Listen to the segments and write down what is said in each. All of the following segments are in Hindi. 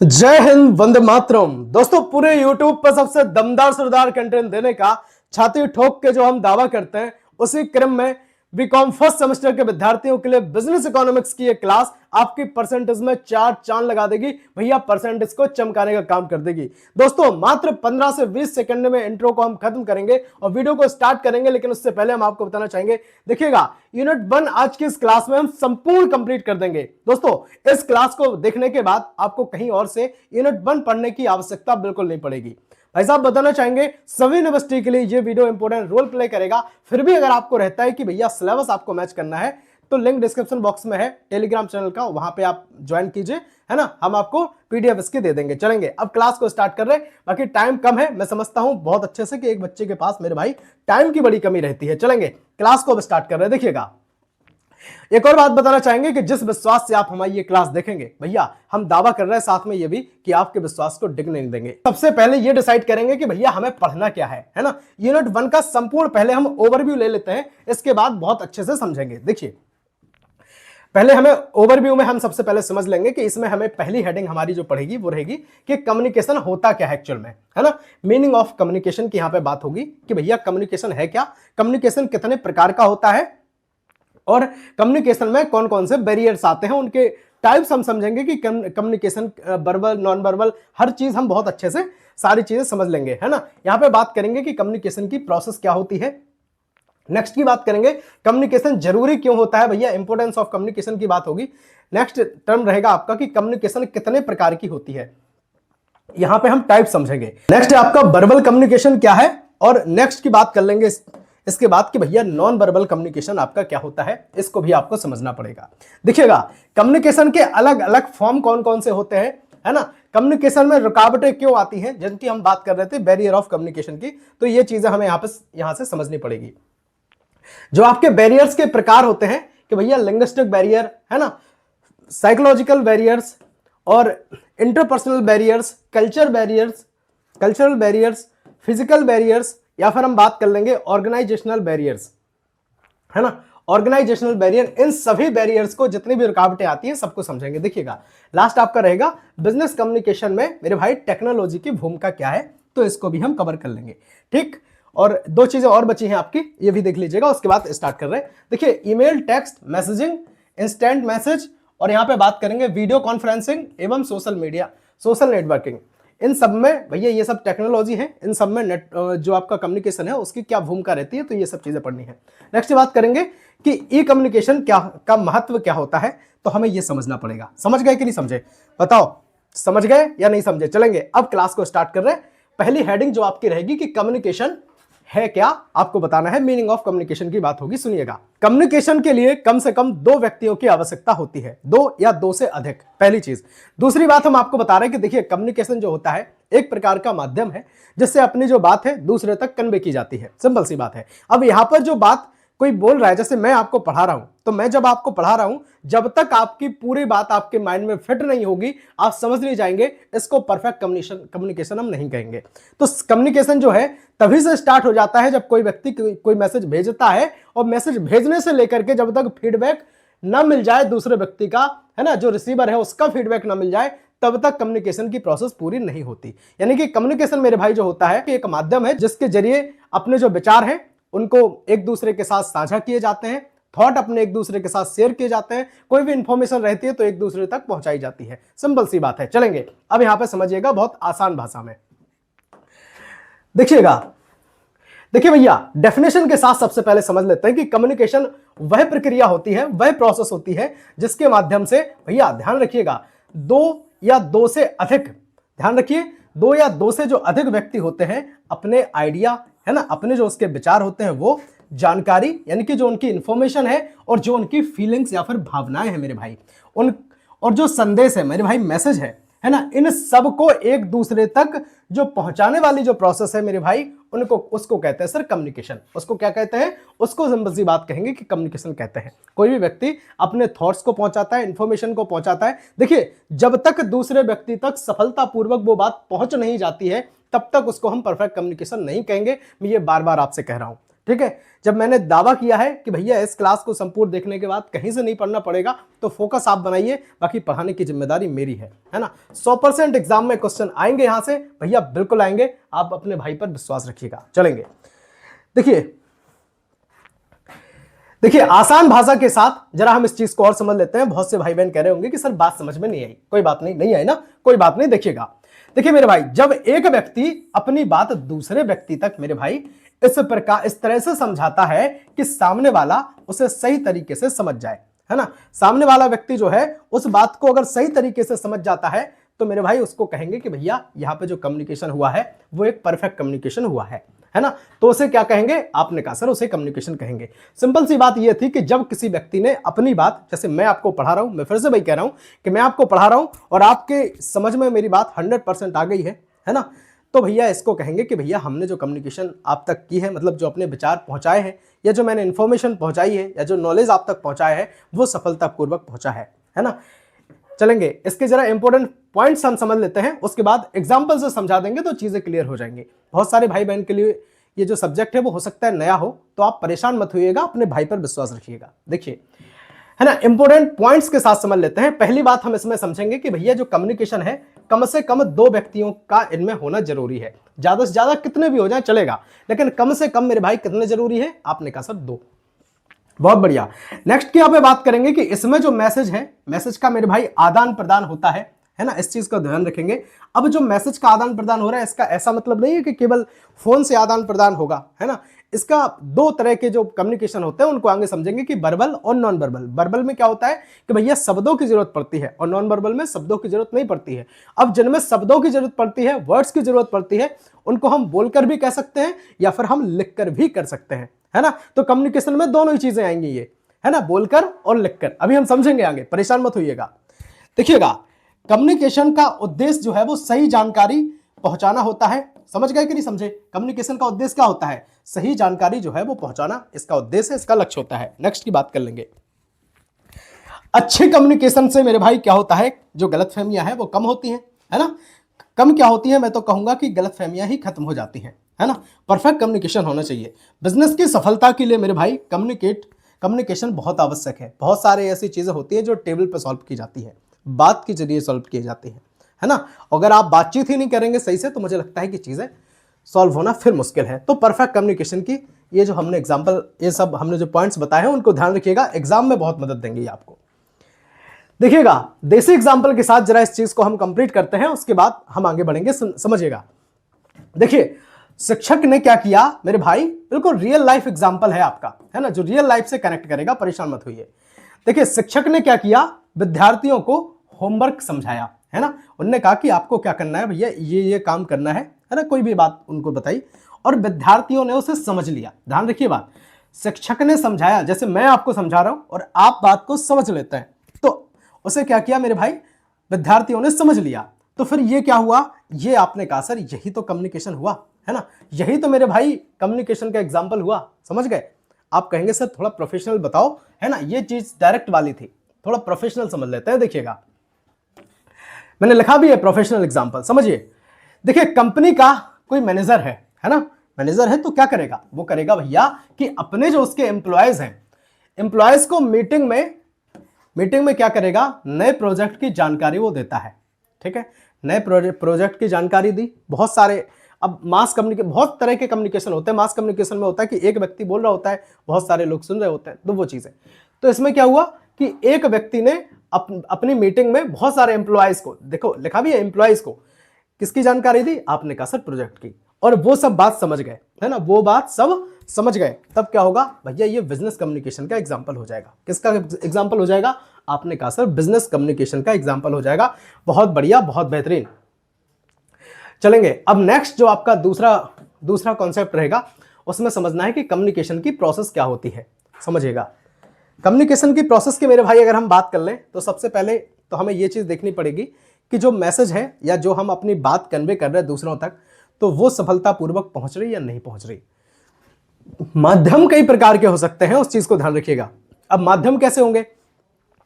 जय हिंद, वंदे मातरम। दोस्तों, पूरे YouTube पर सबसे दमदार सरदार कंटेंट देने का छाती ठोक के जो हम दावा करते हैं, उसी क्रम में बीकॉम फर्स्ट सेमेस्टर के विद्यार्थियों के लिए बिजनेस इकोनॉमिक्स की एक क्लास आपकी परसेंटेज में चार चांद लगा देगी। भैया परसेंटेज को चमकाने का काम कर देगी। दोस्तों, मात्र 15 से 20 सेकंड में इंट्रो को हम खत्म करेंगे और वीडियो को स्टार्ट करेंगे, लेकिन उससे पहले हम आपको बताना चाहेंगे, देखिएगा यूनिट 1 आज की इस क्लास में हम संपूर्ण कंप्लीट कर देंगे। दोस्तों, इस क्लास को देखने के बाद आपको कहीं और से यूनिट 1 पढ़ने की आवश्यकता बिल्कुल नहीं पड़ेगी। भाई साहब, बताना चाहेंगे सभी यूनिवर्सिटी के लिए ये वीडियो इंपॉर्टेंट रोल प्ले करेगा। फिर भी अगर आपको रहता है कि भैया सिलेबस आपको मैच करना है, तो लिंक डिस्क्रिप्शन बॉक्स में है टेलीग्राम चैनल का, वहां पे आप ज्वाइन कीजिए, है ना। हम आपको पीडीएफ इसके दे देंगे। चलेंगे, अब क्लास को स्टार्ट कर रहे हैं। बाकी टाइम कम है, मैं समझता हूं बहुत अच्छे से कि एक बच्चे के पास मेरे भाई टाइम की बड़ी कमी रहती है। चलेंगे, क्लास को अब स्टार्ट कर रहे हैं। देखिएगा, एक और बात बताना चाहेंगे कि जिस विश्वास से आप हमारी ये क्लास देखेंगे, भैया हम दावा कर रहे हैं साथ में ये भी कि आपके विश्वास को डिगने नहीं देंगे। सबसे पहले ये डिसाइड करेंगे कि भैया हमें पढ़ना क्या है ना। यूनिट 1 का संपूर्ण पहले हम ओवरव्यू ले लेते हैं, इसके बाद बहुत अच्छे से समझेंगे। देखिए, पहले हमें ओवरव्यू में हम सबसे पहले समझ लेंगे कि इसमें हमें पहली हेडिंग हमारी जो पढ़ेगी वो रहेगी कि कम्युनिकेशन होता क्या है एक्चुअल में, है ना। मीनिंग ऑफ कम्युनिकेशन की यहां पे बात होगी कि भैया कम्युनिकेशन है क्या, कम्युनिकेशन कितने प्रकार का होता है, और कम्युनिकेशन में कौन कौन से बैरियर्स आते हैं, उनके टाइप्स हम समझेंगे कि कम्युनिकेशन वर्बल, नॉन वर्बल, हर चीज हम बहुत अच्छे से सारी चीजें समझ लेंगे, है ना। यहां पे बात करेंगे कि कम्युनिकेशन की प्रोसेस क्या होती है। नेक्स्ट की बात करेंगे कम्युनिकेशन जरूरी क्यों होता है, भैया इंपोर्टेंस ऑफ कम्युनिकेशन की बात होगी। नेक्स्ट टर्म रहेगा आपका कि कम्युनिकेशन कितने प्रकार की होती है, यहां पे हम टाइप समझेंगे। नेक्स्ट आपका वर्बल कम्युनिकेशन क्या है, और नेक्स्ट की बात कर लेंगे इसके बाद कि भैया नॉन वर्बल कम्युनिकेशन आपका क्या होता है, इसको भी आपको समझना पड़ेगा। देखिएगा, कम्युनिकेशन के अलग अलग फॉर्म कौन कौन से होते हैं, है ना। कम्युनिकेशन में रुकावटें क्यों आती हैं, जिनकी हम बात कर रहे थे, बैरियर ऑफ कम्युनिकेशन की, तो ये चीजें हमें यहां से समझनी पड़ेगी। जो आपके बैरियर्स के प्रकार होते हैं कि भैया लिंग्विस्टिक बैरियर, है ना, साइकोलॉजिकल बैरियर्स और interpersonal barriers, cultural barriers, physical barriers, या फिर हम बात कर लेंगे ऑर्गेनाइजेशनल बैरियर्स, है ना। ऑर्गेनाइजेशनल बैरियर, इन सभी बैरियर्स को जितनी भी रुकावटें आती हैं सबको समझेंगे। देखिएगा, लास्ट आपका रहेगा बिजनेस कम्युनिकेशन में मेरे भाई टेक्नोलॉजी की भूमिका क्या है, तो इसको भी हम कवर कर लेंगे, ठीक। और दो चीजें और बची हैं आपकी, ये भी देख लीजिएगा, उसके बाद स्टार्ट कर रहे हैं। देखिए, email, text messaging, instant message, और यहां पे बात करेंगे वीडियो कॉन्फ्रेंसिंग एवं सोशल मीडिया, सोशल नेटवर्किंग। इन सब में भैया ये सब टेक्नोलॉजी है, इन सब में जो आपका कम्युनिकेशन है उसकी क्या भूमिका रहती है, तो ये सब चीजें पढ़नी है। नेक्स्ट बात करेंगे कि ई कम्युनिकेशन क्या का महत्व क्या होता है, तो हमें ये समझना पड़ेगा। समझ गए कि नहीं समझे, बताओ, समझ गए या नहीं समझे। चलेंगे, अब क्लास को स्टार्ट कर रहे हैं। पहली हेडिंग जो आपकी रहेगी कि कम्युनिकेशन है क्या, आपको बताना है। मीनिंग ऑफ कम्युनिकेशन की बात होगी, सुनिएगा। कम्युनिकेशन के लिए कम से कम दो व्यक्तियों की आवश्यकता होती है, दो या दो से अधिक, पहली चीज। दूसरी बात हम आपको बता रहे हैं कि देखिए, कम्युनिकेशन जो होता है एक प्रकार का माध्यम है जिससे अपनी जो बात है दूसरे तक कन्वे की जाती है, सिंपल सी बात है। अब यहां पर जो बात कोई बोल रहा है, जैसे मैं आपको पढ़ा रहा हूं, तो मैं जब आपको पढ़ा रहा हूं, जब तक आपकी पूरी बात आपके माइंड में फिट नहीं होगी, आप समझ नहीं जाएंगे, इसको परफेक्ट कम्युनिकेशन हम नहीं कहेंगे। तो कम्युनिकेशन जो है तभी से स्टार्ट हो जाता है जब कोई व्यक्ति कोई मैसेज भेजता है, और मैसेज भेजने से लेकर के जब तक फीडबैक ना मिल जाए दूसरे व्यक्ति का, है ना, जो रिसीवर है उसका फीडबैक ना मिल जाए, तब तक कम्युनिकेशन की प्रोसेस पूरी नहीं होती। यानी कि कम्युनिकेशन मेरे भाई जो होता है एक माध्यम है जिसके जरिए अपने जो विचार हैं उनको एक दूसरे के साथ साझा किए जाते हैं, थॉट अपने एक दूसरे के साथ शेयर किए जाते हैं, कोई भी इंफॉर्मेशन रहती है तो एक दूसरे तक पहुंचाई जाती है, सिंपल सी बात है। चलेंगे, अब यहां पे समझिएगा बहुत आसान भाषा में। देखिएगा, देखिए भैया, डेफिनेशन के साथ सबसे पहले समझ लेते हैं कि कम्युनिकेशन वह प्रक्रिया होती है, वह प्रोसेस होती है जिसके माध्यम से, भैया ध्यान रखिएगा, दो या दो से अधिक, ध्यान रखिए, दो या दो से जो अधिक व्यक्ति होते हैं अपने आइडिया, है ना, अपने जो उसके विचार होते हैं, वो जानकारी, यानी कि जो उनकी इंफॉर्मेशन है और जो उनकी फीलिंग्स या फिर भावनाएं हैं मेरे भाई, उन और जो संदेश है मेरे भाई, मैसेज है ना, इन सब को एक दूसरे तक जो पहुंचाने वाली जो प्रोसेस है मेरे भाई, उसको कहते हैं सर कम्युनिकेशन। उसको क्या कहते हैं, उसको सिंपल सी बात कहेंगे कि कम्युनिकेशन कहते हैं। कोई भी व्यक्ति अपने थॉट्स को पहुंचाता है, इंफॉर्मेशन को पहुंचाता है। देखिए, जब तक दूसरे व्यक्ति तक सफलतापूर्वक वो बात पहुंच नहीं जाती है, तब तक उसको हम परफेक्ट कम्युनिकेशन नहीं कहेंगे। मैं ये बार बार आपसे कह रहा हूं, ठीक है। जब मैंने दावा किया है कि भैया इस क्लास को संपूर्ण देखने के बाद कहीं से नहीं पढ़ना पड़ेगा, तो फोकस आप बनाइए, बाकी पढ़ाने की जिम्मेदारी मेरी है ना। 100% एग्जाम में क्वेश्चन आएंगे यहां से भैया, बिल्कुल आएंगे, आप अपने भाई पर विश्वास रखिएगा। चलेंगे, देखिए आसान भाषा के साथ जरा हम इस चीज को और समझ लेते हैं। बहुत से भाई बहन कह रहे होंगे कि सर बात समझ में नहीं आई। कोई बात नहीं, नहीं आई ना, कोई बात नहीं। देखिएगा, देखिए मेरे भाई, जब एक व्यक्ति अपनी बात दूसरे व्यक्ति तक मेरे भाई इस तरह से समझाता है कि सामने वाला उसे सही तरीके से समझ जाए, है ना, सामने वाला व्यक्ति जो है उस बात को अगर सही तरीके से समझ जाता है, तो मेरे भाई उसको कहेंगे कि भैया यहाँ पे जो कम्युनिकेशन हुआ है वो एक परफेक्ट कम्युनिकेशन हुआ है ना। तो उसे क्या कहेंगे? आपने कहा सर उसे कम्युनिकेशन कहेंगे। सिंपल सी बात ये थी कि जब किसी व्यक्ति ने अपनी बात, जैसे मैं आपको पढ़ा रहा हूं, मैं फिर से भाई कह रहा हूं कि मैं आपको पढ़ा रहा हूं और आपके समझ में मेरी बात 100% आ गई है ना, तो भैया इसको कहेंगे कि भैया हमने जो कम्युनिकेशन आप तक की है, मतलब जो अपने विचार पहुंचाए हैं या जो मैंने इन्फॉर्मेशन पहुंचाई है या जो नॉलेज आप तक पहुंचाया है वो सफलतापूर्वक पहुंचा है ना। चलेंगे, इसके जरा इंपॉर्टेंट पॉइंट्स हम समझ लेते हैं, उसके बाद एग्जांपल से समझा देंगे तो चीजें क्लियर हो जाएंगी। बहुत सारे भाई बहन के लिए ये जो सब्जेक्ट है वो हो सकता है नया हो, तो आप परेशान मत होइएगा, अपने भाई पर विश्वास रखिएगा। देखिए, है ना, इंपॉर्टेंट पॉइंट्स के साथ समझ लेते हैं। पहली बात हम इसमें समझेंगे कि भैया जो कम्युनिकेशन है कम से कम 2 व्यक्तियों का इनमें होना जरूरी है। ज्यादा से ज्यादा कितने भी हो जाए चलेगा, लेकिन कम से कम मेरे भाई कितने जरूरी है? आपने कहा सर 2। बहुत बढ़िया। नेक्स्ट की यहाँ पे बात करेंगे कि इसमें जो मैसेज है, मैसेज का मेरे भाई आदान प्रदान होता है ना, इस चीज का ध्यान रखेंगे। अब जो मैसेज का आदान प्रदान हो रहा है, इसका ऐसा मतलब नहीं है कि केवल फोन से आदान प्रदान होगा, है ना। इसका 2 तरह के जो कम्युनिकेशन होते हैं उनको आगे समझेंगे कि वर्बल और नॉन वर्बल। वर्बल में क्या होता है कि भैया शब्दों की जरूरत पड़ती है, और नॉन वर्बल में शब्दों की जरूरत नहीं पड़ती है। अब जिनमें शब्दों की जरूरत पड़ती है, वर्ड्स की जरूरत पड़ती है, उनको हम बोलकर भी कह सकते हैं या फिर हम लिखकर भी कर सकते हैं, है ना। तो कम्युनिकेशन में दोनों ही चीजें आएंगी, ये है ना, बोलकर और लिखकर। अभी हम समझेंगे आगे, परेशान मत होइएगा। देखिएगा, कम्युनिकेशन का उद्देश्य जो है वो सही जानकारी पहुंचाना होता है। समझ गए कि नहीं समझे? कम्युनिकेशन का उद्देश्य क्या होता है? सही जानकारी जो है वो पहुंचाना, इसका उद्देश्य है, इसका लक्ष्य होता है। नेक्स्ट की बात कर लेंगे। अच्छे कम्युनिकेशन से मेरे भाई क्या होता है, जो गलतफहमियां हैं वो कम होती हैं, है ना। कम क्या होती है, मैं तो कहूंगा कि गलतफहमियां ही खत्म हो जाती हैं, है ना। परफेक्ट कम्युनिकेशन होना चाहिए। बिजनेस की सफलता के लिए मेरे भाई कम्युनिकेशन बहुत आवश्यक है। बहुत सारे ऐसी चीजें होती हैं जो टेबल पर सॉल्व की जाती है, बात के जरिए सॉल्व की जाती है ना। अगर आप बातचीत ही नहीं करेंगे सही से, तो मुझे लगता है कि चीजें सॉल्व होना फिर मुश्किल है। तो परफेक्ट कम्युनिकेशन की ये जो हमने एग्जांपल, ये सब हमने जो पॉइंट्स बताए हैं उनको ध्यान रखिएगा, एग्जाम में बहुत मदद देंगे आपको। देखिएगा, देसी एग्जांपल के साथ जरा इस चीज को हम कंप्लीट करते हैं, उसके बाद हम आगे बढ़ेंगे। समझिएगा, देखिए शिक्षक ने क्या किया मेरे भाई, बिल्कुल रियल लाइफ एग्जांपल है आपका, है ना, जो रियल लाइफ से कनेक्ट करेगा, परेशान मत होइए। देखिए शिक्षक ने क्या किया, विद्यार्थियों को होमवर्क समझाया, है ना। उन्होंने कहा कि आपको क्या करना है भैया, ये काम करना है ना, कोई भी बात उनको बताई और विद्यार्थियों ने उसे समझ लिया। ध्यान रखिए बात, शिक्षक ने समझाया, जैसे मैं आपको समझा रहा हूं और आप बात को समझ लेते हैं, तो उसे क्या किया मेरे भाई, विद्यार्थियों ने समझ लिया। तो फिर ये क्या हुआ, ये आपने कहा सर यही तो कम्युनिकेशन हुआ, है ना, यही तो मेरे भाई कम्युनिकेशन का एग्जाम्पल हुआ। समझ गए? आप कहेंगे सर थोड़ा प्रोफेशनल बताओ, है ना, ये चीज डायरेक्ट वाली थी, थोड़ा प्रोफेशनल समझ लेते हैं। देखिएगा, मैंने लिखा भी है प्रोफेशनल एग्जाम्पल, समझिए। देखिए कंपनी का कोई मैनेजर है ना, मैनेजर है तो क्या करेगा, वो करेगा भैया कि अपने जो उसके एम्प्लॉयज हैं, एम्प्लॉयज को मीटिंग में क्या करेगा, नए प्रोजेक्ट की जानकारी वो देता है। ठीक है, नए प्रोजेक्ट की जानकारी दी। बहुत सारे अब मास कम्युनिकेशन, बहुत तरह के कम्युनिकेशन होते हैं। मास कम्युनिकेशन में होता है कि एक व्यक्ति बोल रहा होता है, बहुत सारे लोग सुन रहे होते हैं, तो वो चीजें। तो इसमें क्या हुआ कि एक व्यक्ति ने अपनी मीटिंग में बहुत सारे एम्प्लॉयज को, देखो लिखा भी है एम्प्लॉयज को, किसकी जानकारी दी, आपने कहा सर प्रोजेक्ट की, और वो सब बात समझ गए, है ना, वो बात सब समझ गए। तब क्या होगा भैया, ये बिजनेस कम्युनिकेशन का एग्जांपल हो जाएगा। किसका एग्जांपल हो जाएगा? आपने कहा सर बिजनेस कम्युनिकेशन का एग्जांपल हो जाएगा। बहुत बढ़िया, बहुत बेहतरीन। चलेंगे, अब नेक्स्ट जो आपका दूसरा कॉन्सेप्ट रहेगा, उसमें समझना है कि कम्युनिकेशन की प्रोसेस क्या होती है। समझिएगा, कम्युनिकेशन की प्रोसेस की मेरे भाई अगर हम बात कर लें, तो सबसे पहले तो हमें यह चीज देखनी पड़ेगी कि जो मैसेज है या जो हम अपनी बात कन्वे कर रहे हैं दूसरों तक, तो वो सफलतापूर्वक पहुंच रही या नहीं पहुंच रही। माध्यम कई प्रकार के हो सकते हैं, उस चीज को ध्यान रखिएगा। अब माध्यम कैसे होंगे,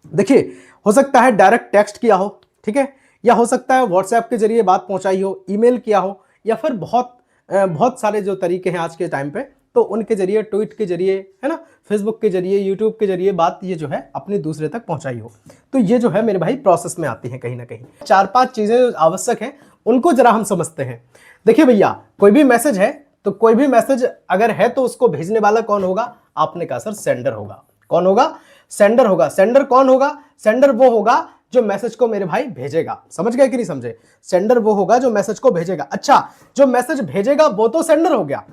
देखिए हो सकता है डायरेक्ट टेक्स्ट किया हो, ठीक है, या हो सकता है व्हाट्सएप के जरिए बात पहुंचाई हो, ईमेल किया हो, या फिर बहुत सारे जो तरीके हैं आज के टाइम पे, तो उनके जरिए, ट्वीट के जरिए, है ना, फेसबुक के जरिए, यूट्यूब के जरिए बात ये जो है अपने दूसरे तक पहुंचाई हो। तो ये जो है मेरे भाई प्रोसेस में आती है कहीं ना कहीं। 4-5 चीजें आवश्यक हैं, उनको जरा हम समझते हैं। देखिए भैया, कोई भी मैसेज है तो कोई भी मैसेज अगर है तो उसको भेजने वाला कौन होगा? आपने कहा सर सेंडर होगा। कौन होगा? सेंडर होगा। सेंडर कौन होगा? सेंडर वो होगा जो मैसेज को मेरे भाई भेजेगा। समझ गए कि नहीं समझे? सेंडर वो होगा जो मैसेज को भेजेगा। अच्छा, जो मैसेज भेजेगा वो तो सेंडर हो गया,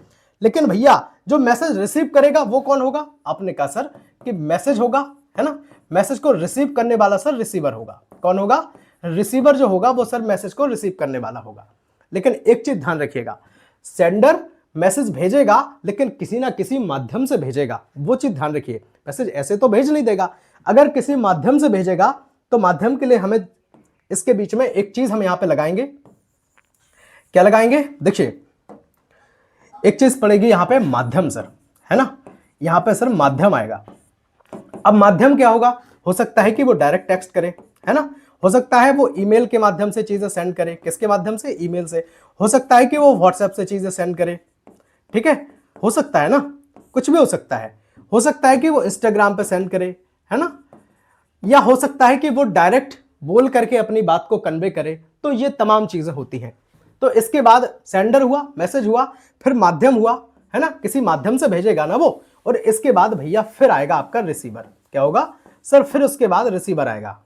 लेकिन भैया जो मैसेज रिसीव करेगा वो कौन होगा? आपने कहा सर कि मैसेज होगा, है ना, मैसेज को रिसीव करने वाला सर रिसीवर होगा। कौन होगा? रिसीवर जो होगा वो सर मैसेज को रिसीव करने वाला होगा। लेकिन एक चीज ध्यान रखिएगा, सेंडर मैसेज भेजेगा लेकिन किसी ना किसी माध्यम से भेजेगा, वो चीज ध्यान रखिए। मैसेज ऐसे तो भेज नहीं देगा, अगर किसी माध्यम से भेजेगा तो माध्यम के लिए हमें इसके बीच में एक चीज हम यहां पे लगाएंगे। क्या लगाएंगे? देखिए, एक चीज पड़ेगी यहां पे माध्यम सर, है ना, यहां पे सर माध्यम आएगा। अब माध्यम क्या होगा? हो सकता है कि वो डायरेक्ट टेक्स्ट करे, है ना, हो सकता है वो ईमेल के माध्यम से चीजें सेंड करे। किसके माध्यम से? ईमेल से। हो सकता है कि वो व्हाट्सएप से चीजें सेंड करे, ठीक है, हो सकता है ना, कुछ भी हो सकता है। हो सकता है कि वो इंस्टाग्राम पे सेंड करे, है ना, या हो सकता है कि वो डायरेक्ट बोल करके अपनी बात को कन्वे करे। तो ये तमाम चीजें होती हैं। तो इसके बाद सेंडर हुआ, मैसेज हुआ, फिर माध्यम हुआ, है ना, किसी माध्यम से भेजेगा ना वो, और इसके बाद भैया फिर आएगा आपका रिसीवर। क्या होगा सर? फिर उसके बाद रिसीवर आएगा।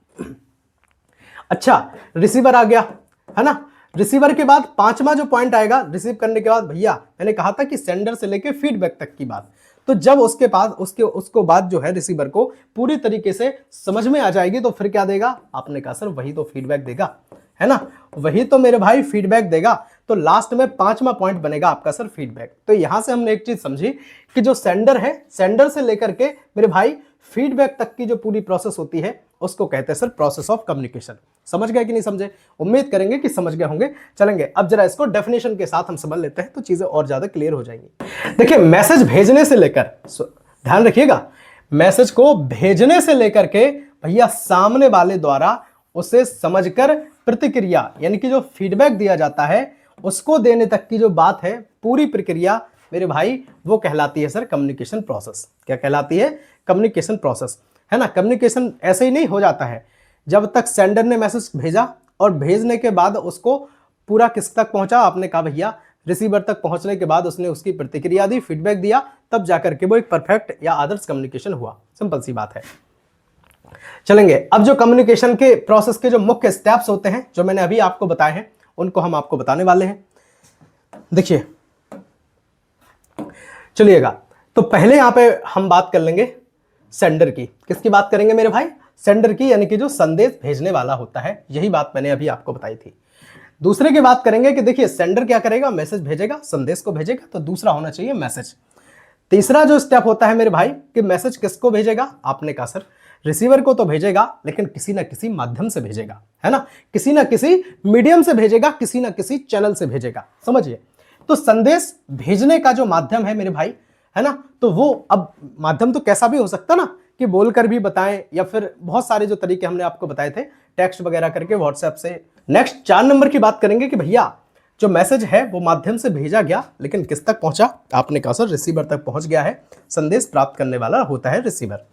अच्छा, रिसीवर आ गया, है ना, रिसीवर के बाद पांचवा जो पॉइंट आएगा रिसीव करने के बाद, भैया मैंने कहा था कि सेंडर से लेके फीडबैक तक की बात। तो जब उसके पास उसको बात जो है रिसीवर को पूरी तरीके से समझ में आ जाएगी तो फिर क्या देगा? आपने कहा सर वही तो फीडबैक देगा, है ना, वही तो मेरे भाई फीडबैक देगा। तो लास्ट में पांचवा पॉइंट बनेगा आपका सर फीडबैक। तो यहां से हमने एक चीज समझी कि जो सेंडर है, सेंडर से लेकर के मेरे भाई फीडबैक तक की जो पूरी प्रोसेस होती है उसको कहते हैं सर प्रोसेस ऑफ कम्युनिकेशन। समझ गए कि नहीं समझे? उम्मीद करेंगे कि समझ गए होंगे। चलेंगे अब जरा इसको डेफिनेशन के साथ हम समझ लेते हैं तो चीजें और ज्यादा क्लियर हो जाएंगी। देखिए, मैसेज भेजने से लेकर, ध्यान रखिएगा, मैसेज को भेजने से लेकर के भैया सामने वाले द्वारा उसे समझकर प्रतिक्रिया यानी कि जो फीडबैक दिया जाता है उसको देने तक की जो बात है, पूरी प्रक्रिया मेरे भाई वो कहलाती है सर कम्युनिकेशन प्रोसेस। क्या कहलाती है? कम्युनिकेशन प्रोसेस, है ना। कम्युनिकेशन ऐसे ही नहीं हो जाता है। जब तक सेंडर ने मैसेज भेजा और भेजने के बाद उसको पूरा किस तक पहुंचा? आपने कहा भैया रिसीवर तक पहुंचने के बाद उसने उसकी प्रतिक्रिया दी, फीडबैक दिया, तब जाकर के वो एक परफेक्ट या आदर्श कम्युनिकेशन हुआ। सिंपल सी बात है। चलेंगे अब जो कम्युनिकेशन के प्रोसेस के जो मुख्य स्टेप्स होते हैं जो मैंने अभी आपको बताए हैं उनको हम आपको बताने वाले हैं। देखिए, चलिएगा, तो पहले यहां पे हम बात कर लेंगे सेंडर की। किसकी बात करेंगे मेरे भाई? सेंडर की, यानी कि जो संदेश भेजने वाला होता है। यही बात मैंने अभी आपको बताई थी। दूसरे की बात करेंगे कि देखिए सेंडर क्या करेगा? मैसेज भेजेगा, संदेश को भेजेगा, तो दूसरा होना चाहिए मैसेज। तीसरा जो स्टेप होता है मेरे भाई कि मैसेज किसको भेजेगा? आपने कहा सर रिसीवर को तो भेजेगा लेकिन किसी ना किसी माध्यम से भेजेगा, है ना, किसी ना किसी मीडियम से भेजेगा, किसी ना किसी चैनल से भेजेगा। समझिए, तो संदेश भेजने का जो माध्यम है मेरे भाई, है ना, तो वो अब माध्यम तो कैसा भी हो सकता ना, कि बोलकर भी बताएं या फिर बहुत सारे जो तरीके हमने आपको बताए थे, टेक्स्ट वगैरह करके, व्हाट्सएप से। नेक्स्ट 4 नंबर की बात करेंगे कि भैया जो मैसेज है वो माध्यम से भेजा गया लेकिन किस तक पहुंचा? आपने कहा सर रिसीवर तक पहुंच गया है। संदेश प्राप्त करने वाला होता है रिसीवर।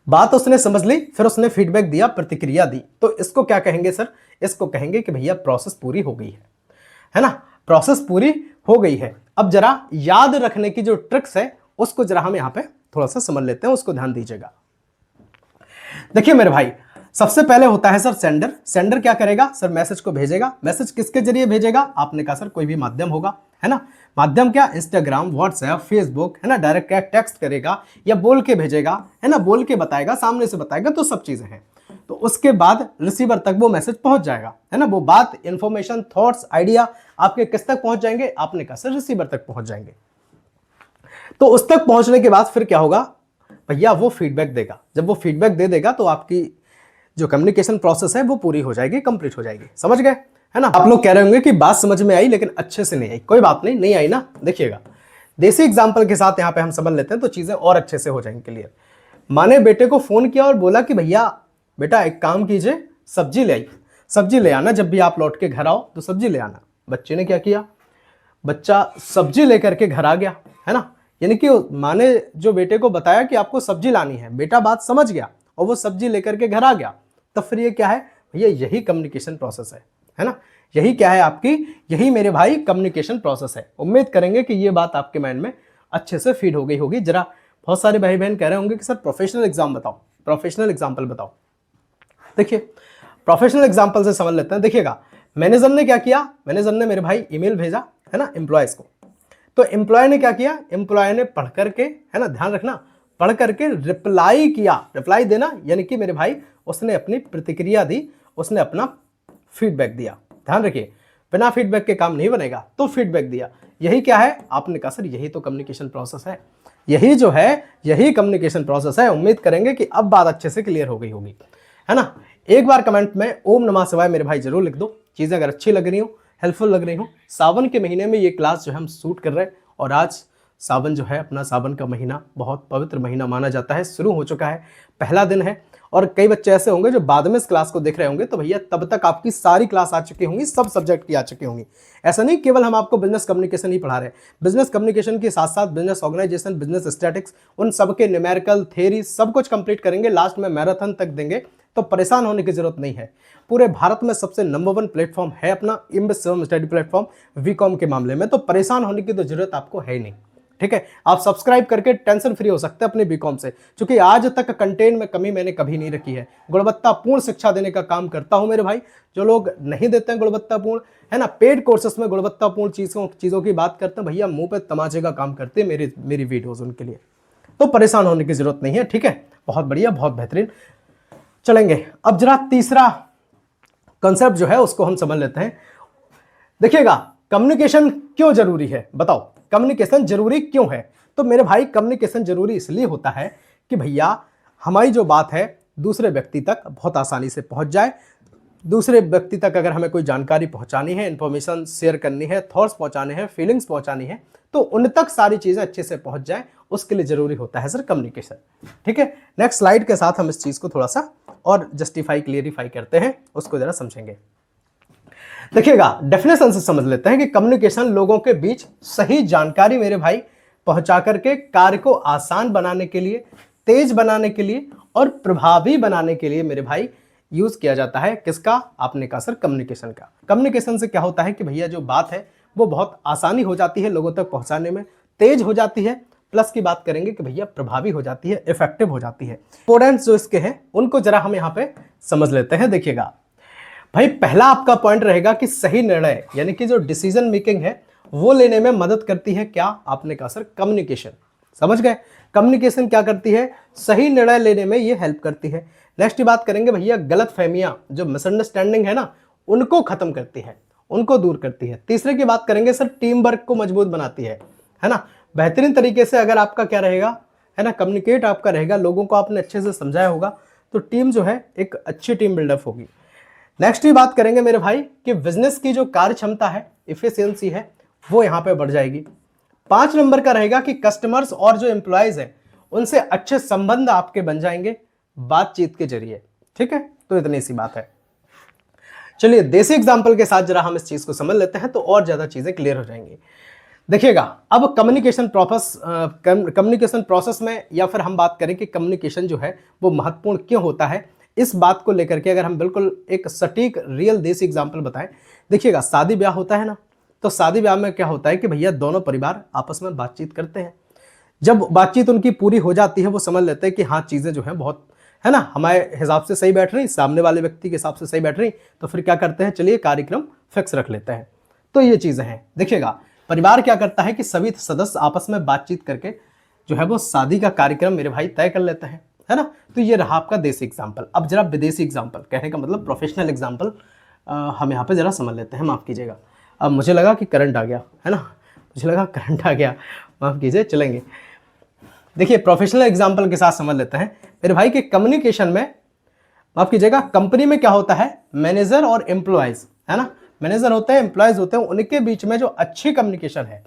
बात उसने समझ ली, फिर उसने फीडबैक दिया, प्रतिक्रिया दी, तो इसको क्या कहेंगे सर? इसको कहेंगे कि भैया प्रोसेस पूरी हो गई है ना, प्रोसेस पूरी हो गई है। अब जरा याद रखने की जो ट्रिक्स है उसको जरा हम यहां पे थोड़ा सा समझ लेते हैं, उसको ध्यान दीजिएगा। देखिए मेरे भाई, सबसे पहले होता है सर सेंडर। सेंडर क्या करेगा? सर मैसेज को भेजेगा। मैसेज किसके जरिए भेजेगा? आपने कहा सर कोई भी माध्यम होगा, है ना। माध्यम क्या? इंस्टाग्राम, व्हाट्सएप, फेसबुक, है ना, डायरेक्ट टेक्स्ट करेगा या बोल के भेजेगा, है ना, बोल के बताएगा, सामने से बताएगा, तो सब चीजें हैं। तो उसके बाद रिसीवर तक वो मैसेज पहुंच जाएगा, है ना, वो बात, इंफॉर्मेशन, थॉट्स, आइडिया आपके किस तक पहुंच जाएंगे? आपने कहा सर रिसीवर तक पहुंच जाएंगे। तो उस तक पहुंचने के बाद फिर क्या होगा भैया? वो फीडबैक देगा। जब वो फीडबैक दे देगा तो आपकी जो कम्युनिकेशन प्रोसेस है वो पूरी हो जाएगी, कंप्लीट हो जाएगी। समझ गए, है ना। आप लोग कह रहे होंगे कि बात समझ में आई लेकिन अच्छे से नहीं आई। कोई बात नहीं, नहीं आई ना, देखिएगा देसी एग्जांपल के साथ यहां पे हम समझ लेते हैं तो चीजें और अच्छे से हो जाएंगी क्लियर। माँ ने बेटे को फोन किया और बोला कि भैया बेटा एक काम कीजिए, सब्जी ले आई, सब्जी ले आना, जब भी आप लौट के घर आओ तो सब्जी ले आना। बच्चे ने क्या किया? बच्चा सब्जी लेकर के घर आ गया, है ना। यानी कि माँ ने जो बेटे को बताया कि आपको सब्जी लानी है, बेटा बात समझ गया और वो सब्जी लेकर के घर आ गया, तब फिर ये क्या है भैया, यही कम्युनिकेशन प्रोसेस है ना। यही क्या है आपकी, यही मेरे भाई कम्युनिकेशन प्रोसेस है। उम्मीद करेंगे कि ये बात आपके माइंड में अच्छे से फीड हो गई होगी। जरा बहुत सारे भाई बहन कह रहे होंगे कि सर प्रोफेशनल एग्जाम बताओ, प्रोफेशनल एग्जाम्पल बताओ। देखिए प्रोफेशनल एग्जाम्पल से समझ लेते हैं। देखिएगा मैनेजर ने क्या किया, मैनेजर ने मेरे भाई ईमेल भेजा है ना एम्प्लॉयज को, तो एम्प्लॉय ने क्या किया, एम्प्लॉय ने पढ़ करके, है ना ध्यान रखना, पढ़ करके रिप्लाई किया। रिप्लाई देना यानी कि मेरे भाई उसने अपनी प्रतिक्रिया दी, उसने अपना फीडबैक दिया। ध्यान रखिए बिना फीडबैक के काम नहीं बनेगा, तो फीडबैक दिया। यही क्या है, आपने कहा सर यही तो कम्युनिकेशन प्रोसेस है, यही जो है यही कम्युनिकेशन प्रोसेस है। उम्मीद करेंगे कि अब बात अच्छे से क्लियर हो गई होगी, है ना। एक बार कमेंट में ओम नमः शिवाय मेरे भाई जरूर लिख दो, चीजें अगर अच्छी लग रही हो, हेल्पफुल लग रही हो। सावन के महीने में ये क्लास जो है हम शूट कर रहे हैं, और आज सावन जो है अपना सावन का महीना बहुत पवित्र महीना माना जाता है, शुरू हो चुका है, पहला दिन है। और कई बच्चे ऐसे होंगे जो बाद में इस क्लास को देख रहे होंगे, तो भैया तब तक आपकी सारी क्लास आ चुकी होंगी, सब सब्जेक्ट की आ चुकी होंगी। ऐसा नहीं केवल हम आपको बिजनेस कम्युनिकेशन ही पढ़ा रहे हैं, बिजनेस कम्युनिकेशन के साथ साथ बिजनेस ऑर्गेनाइजेशन, बिजनेस स्टैटिक्स, उन सबके न्यूमेरिकल थ्योरी सब कुछ कंप्लीट करेंगे, लास्ट में मैराथन तक देंगे। तो परेशान होने की जरूरत नहीं है। पूरे भारत में सबसे नंबर 1 प्लेटफॉर्म है अपना इम्बेस स्टडी प्लेटफॉर्म वीकॉम के मामले में, तो परेशान होने की तो जरूरत आपको है ही नहीं। ठीक है, आप सब्सक्राइब करके टेंशन फ्री हो सकते हैं अपने बीकॉम से, क्योंकि आज तक कंटेंट में कमी मैंने कभी नहीं रखी है। गुणवत्तापूर्ण शिक्षा देने का काम करता हूं मेरे भाई। जो लोग नहीं देते हैं गुणवत्तापूर्ण, है ना, पेड कोर्सेस में गुणवत्तापूर्ण चीजों की बात करते हैं, भैया मुंह पे तमाचे का काम करते हैं मेरी वीडियोज उनके लिए, तो परेशान होने की जरूरत नहीं है। ठीक है, बहुत बढ़िया, बहुत बेहतरीन। चलेंगे अब जरा तीसरा कॉन्सेप्ट जो है उसको हम समझ लेते हैं। देखिएगा कम्युनिकेशन क्यों जरूरी है, बताओ कम्युनिकेशन जरूरी क्यों है। तो मेरे भाई कम्युनिकेशन जरूरी इसलिए होता है कि भैया हमारी जो बात है दूसरे व्यक्ति तक बहुत आसानी से पहुंच जाए। दूसरे व्यक्ति तक अगर हमें कोई जानकारी पहुंचानी है, इंफॉर्मेशन शेयर करनी है, थॉट्स पहुंचाने हैं, फीलिंग्स पहुंचानी है, तो उन तक सारी चीजें अच्छे से पहुंच जाए, उसके लिए जरूरी होता है सर कम्युनिकेशन। ठीक है, नेक्स्ट स्लाइड के साथ हम इस चीज को थोड़ा सा और जस्टिफाई क्लियरिफाई करते हैं, उसको जरा समझेंगे। देखिएगा डेफिनेशन से समझ लेते हैं कि कम्युनिकेशन लोगों के बीच सही जानकारी मेरे भाई पहुंचा करके कार्य को आसान बनाने के लिए, तेज बनाने के लिए और प्रभावी बनाने के लिए मेरे भाई यूज किया जाता है। किसका, आपने कहा सर कम्युनिकेशन का। कम्युनिकेशन से क्या होता है कि भैया जो बात है वो बहुत आसानी हो जाती है लोगों तक पहुंचाने में, तेज हो जाती है, प्लस की बात करेंगे कि भैया प्रभावी हो जाती है, इफेक्टिव हो जाती है। इंपोर्टेंस जो इसके हैं उनको जरा हम यहाँ पे समझ लेते हैं। देखिएगा भाई पहला आपका पॉइंट रहेगा कि सही निर्णय यानी कि जो डिसीजन मेकिंग है वो लेने में मदद करती है क्या, आपने कहा सर कम्युनिकेशन। समझ गए, कम्युनिकेशन क्या करती है, सही निर्णय लेने में ये हेल्प करती है। नेक्स्ट बात करेंगे भैया गलत फहमियां, जो मिसअंडरस्टैंडिंग है ना, उनको खत्म करती है, उनको दूर करती है। तीसरे की बात करेंगे सर टीम वर्क को मजबूत बनाती है ना। बेहतरीन तरीके से अगर आपका क्या रहेगा, है ना, कम्युनिकेट आपका रहेगा, लोगों को आपने अच्छे से समझाया होगा, तो टीम जो है एक अच्छी टीम बिल्डअप होगी। नेक्स्ट ही बात करेंगे मेरे भाई कि बिजनेस की जो कार्य क्षमता है, इफिशियंसी है, वो यहाँ पे बढ़ जाएगी। 5 नंबर का रहेगा कि कस्टमर्स और जो एम्प्लॉयज है उनसे अच्छे संबंध आपके बन जाएंगे बातचीत के जरिए। ठीक है, तो इतनी सी बात है। चलिए देसी एग्जांपल के साथ जरा हम इस चीज को समझ लेते हैं तो और ज्यादा चीजें क्लियर हो जाएंगी। देखिएगा अब कम्युनिकेशन प्रोसेस में, या फिर हम बात करें कि कम्युनिकेशन जो है वो महत्वपूर्ण क्यों होता है, इस बात को लेकर के अगर हम बिल्कुल एक सटीक रियल देसी एग्जांपल बताएं। देखिएगा शादी ब्याह होता है ना, तो शादी ब्याह में क्या होता है कि भैया दोनों परिवार आपस में बातचीत करते हैं। जब बातचीत उनकी पूरी हो जाती है, वो समझ लेते हैं कि हाँ चीजें जो है बहुत, है ना, हमारे हिसाब से सही बैठ रही, सामने वाले व्यक्ति के हिसाब से सही बैठ रही, तो फिर क्या करते हैं, चलिए कार्यक्रम फिक्स रख लेते हैं। तो ये चीजें हैं। देखिएगा परिवार क्या करता है कि सभी सदस्य आपस में बातचीत करके जो है वो शादी का कार्यक्रम मेरे भाई तय कर लेते हैं, है ना। तो ये रहा आपका देसी एग्जाम्पल। अब जरा विदेशी एग्जाम्पल, कहने का मतलब प्रोफेशनल एग्जाम्पल हम यहाँ पे जरा समझ लेते हैं, माफ कीजिएगा। अब मुझे लगा कि करंट आ गया, है ना, मुझे लगा करंट आ गया, माफ कीजिए। चलेंगे, देखिए प्रोफेशनल एग्जाम्पल के साथ समझ लेते हैं मेरे भाई के कम्युनिकेशन में, माफ कीजिएगा, कंपनी में क्या होता है, मैनेजर और एम्प्लॉयज, है ना, मैनेजर होते हैं, एम्प्लॉयज होते हैं, उनके बीच में जो अच्छी कम्युनिकेशन है,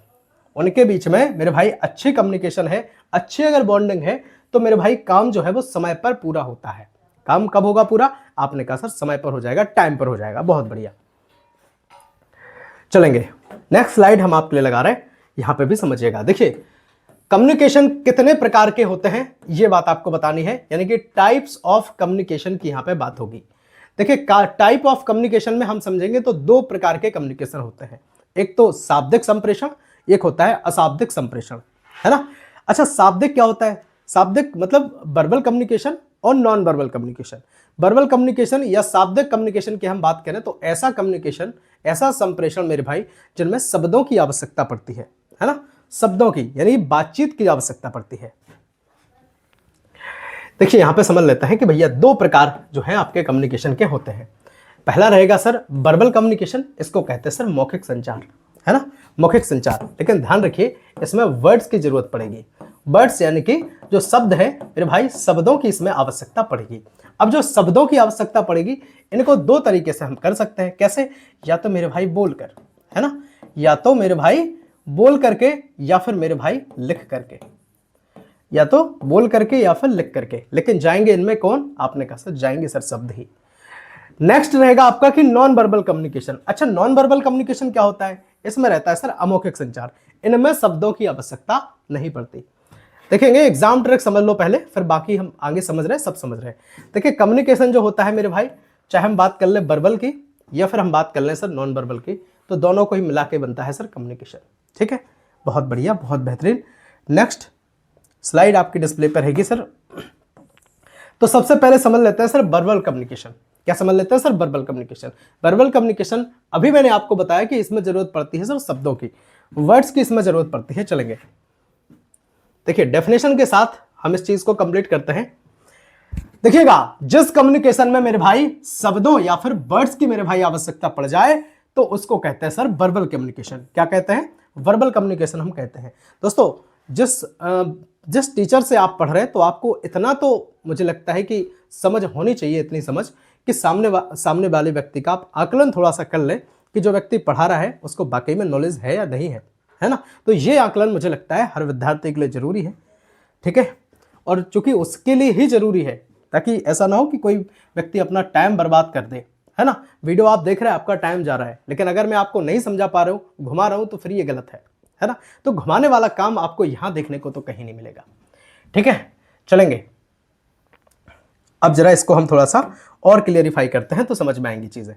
उनके बीच में मेरे भाई अच्छी कम्युनिकेशन है, अच्छी अगर बॉन्डिंग है, तो मेरे भाई काम जो है वो समय पर पूरा होता है। काम कब होगा पूरा, आपने कहा सर समय पर हो जाएगा, टाइम पर हो जाएगा, बहुत बढ़िया। चलेंगे नेक्स्ट स्लाइड हम आपके लिए लगा रहे हैं, यहां पे भी समझिएगा। देखिए कम्युनिकेशन कितने प्रकार के होते हैं ये बात आपको बतानी है, यानी कि टाइप्स ऑफ कम्युनिकेशन की यहां पे बात होगी। देखिए टाइप ऑफ कम्युनिकेशन में हम समझेंगे तो दो प्रकार के कम्युनिकेशन होते हैं, एक तो शाब्दिक संप्रेषण, एक होता है अशाब्दिक संप्रेषण, है ना। अच्छा, शाब्दिक क्या होता है? शाब्दिक मतलब वर्बल कम्युनिकेशन और non verbal communication. Verbal communication या शाब्दिक कम्युनिकेशन की हम बात करें तो ऐसा कम्युनिकेशन, ऐसा संप्रेषण मेरे भाई जिनमें शब्दों की आवश्यकता पड़ती है ना, शब्दों की यानी बातचीत की आवश्यकता पड़ती है। देखिए यहां पे समझ लेते हैं कि भैया दो प्रकार जो है आपके कम्युनिकेशन के होते हैं। पहला रहेगा सर वर्बल कम्युनिकेशन, इसको कहते हैं सर मौखिक संचार, है ना, मौखिक संचार। लेकिन ध्यान रखिए इसमें वर्ड्स की जरूरत पड़ेगी। वर्ड्स यानी कि जो शब्द है मेरे भाई, शब्दों की इसमें आवश्यकता पड़ेगी। अब जो शब्दों की आवश्यकता पड़ेगी इनको दो तरीके से हम कर सकते हैं। कैसे? या तो मेरे भाई बोलकर, है ना, या तो मेरे भाई बोल करके, या फिर मेरे भाई लिख करके, या तो बोल करके या फिर लिख करके। लेकिन जाएंगे इनमें कौन? आपने कहा सर जाएंगे सर शब्द ही। नेक्स्ट रहेगा आपका कि नॉन वर्बल कम्युनिकेशन। अच्छा, नॉन वर्बल कम्युनिकेशन क्या होता है? इसमें रहता है सर अमौखिक संचार, इनमें शब्दों की आवश्यकता नहीं पड़ती। देखेंगे एग्जाम ट्रिक समझ लो पहले, फिर बाकी हम आगे समझ रहे हैं, सब समझ रहे हैं। देखिए कम्युनिकेशन जो होता है मेरे भाई, चाहे हम बात कर ले वर्बल की या फिर हम बात कर लें सर नॉन वर्बल की, तो दोनों को ही मिला के बनता है सर कम्युनिकेशन। ठीक है, बहुत बढ़िया, बहुत बेहतरीन। नेक्स्ट स्लाइड आपकी डिस्प्ले पर रहेगी सर। तो सबसे पहले समझ लेते हैं सर वर्बल कम्युनिकेशन। क्या समझ लेते हैं sir? Verbal communication. Verbal communication अभी मैंने आपको बताया कि इसमें जरूरत पड़ती है सर शब्दों की, वर्ड्स की इसमें जरूरत पड़ती है। चलेंगे देखिए डेफिनेशन के साथ हम इस चीज को कंप्लीट करते हैं। देखिएगा जिस कम्युनिकेशन में मेरे भाई शब्दों या फिर वर्ड्स की मेरे भाई आवश्यकता पड़ जाए तो उसको कहते हैं सर वर्बल कम्युनिकेशन। क्या कहते हैं? वर्बल कम्युनिकेशन हम कहते हैं। दोस्तों जिस टीचर से आप पढ़ रहे हैं तो आपको इतना तो मुझे लगता है कि समझ होनी चाहिए, इतनी समझ कि सामने वाले व्यक्ति का आप आकलन थोड़ा सा कर लें कि जो व्यक्ति पढ़ा रहा है उसको वाकई में नॉलेज है या नहीं है ना। तो ये आकलन मुझे लगता है हर विद्यार्थी के लिए जरूरी है। ठीक है, और चूंकि उसके लिए ही जरूरी है ताकि ऐसा ना हो कि कोई व्यक्ति अपना टाइम बर्बाद कर दे, है ना। वीडियो आप देख रहे हैं, आपका टाइम जा रहा है, लेकिन अगर मैं आपको नहीं समझा पा रहा हूँ, घुमा रहा हूँ, तो फिर ये गलत है ना। तो घुमाने वाला काम आपको यहां देखने को तो कहीं नहीं मिलेगा। ठीक है, चलेंगे अब जरा इसको हम थोड़ा सा और क्लियरिफाई करते हैं तो समझ में आएंगी चीजें।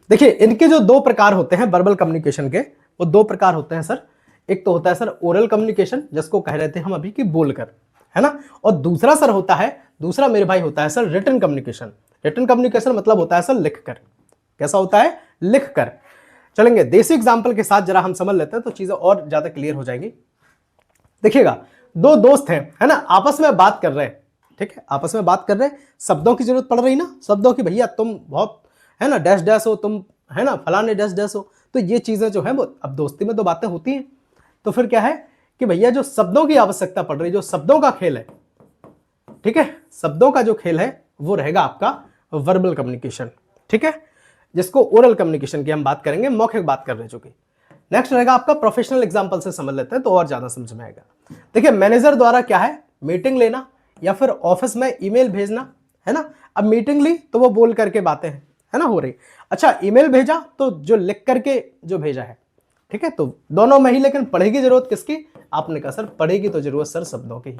देखिए इनके जो दो प्रकार होते हैं वर्बल कम्युनिकेशन के, वो दो प्रकार होते हैं सर। एक तो होता है सर ओरल कम्युनिकेशन, जिसको कह रहे थे हम अभी कि बोलकर, है ना। और दूसरा मेरे भाई होता है sir written communication. Written communication मतलब होता है सर लिखकर। कैसा होता है? लिखकर। चलेंगे देसी एग्जांपल के साथ जरा हम समझ लेते हैं तो चीजें और ज्यादा क्लियर हो जाएंगी। देखिएगा दो दोस्त हैं, है ना, आपस में बात कर रहे हैं। ठीक है, आपस में बात कर रहे हैं, शब्दों की जरूरत पड़ रही ना, शब्दों की, भैया तुम बहुत, है ना, डैश डैश हो तुम, है ना, फलाने डैश डैश हो। तो ये चीजें जो है वो अब दोस्ती में तो बातें होती हैं। तो फिर क्या है कि भैया जो शब्दों की आवश्यकता पड़ रही है, जो शब्दों का खेल है, ठीक है, शब्दों का जो खेल है वो रहेगा आपका वर्बल कम्युनिकेशन। ठीक है, जिसको ओरल कम्युनिकेशन की हम बात करेंगे, मौखिक बात कर रहे हैं जो कि। नेक्स्ट रहेगा आपका प्रोफेशनल एग्जांपल से समझ लेते हैं तो और ज्यादा समझ में आएगा। देखिए मैनेजर द्वारा क्या है, मीटिंग लेना या फिर ऑफिस में ईमेल भेजना, है ना। अब मीटिंग ली तो वो बोल करके बातें हैं, है ना, हो रही। अच्छा ईमेल भेजा तो जो लिख करके जो भेजा है, ठीक है, तो दोनों में ही, लेकिन पड़ेगी जरूरत किसकी? आपने कहा सर पड़ेगी तो जरूरत सर शब्दों की ही।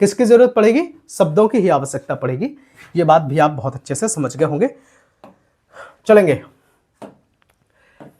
किसकी जरूरत पड़ेगी? शब्दों की ही आवश्यकता पड़ेगी। ये बात भी आप बहुत अच्छे से समझ गए होंगे। चलेंगे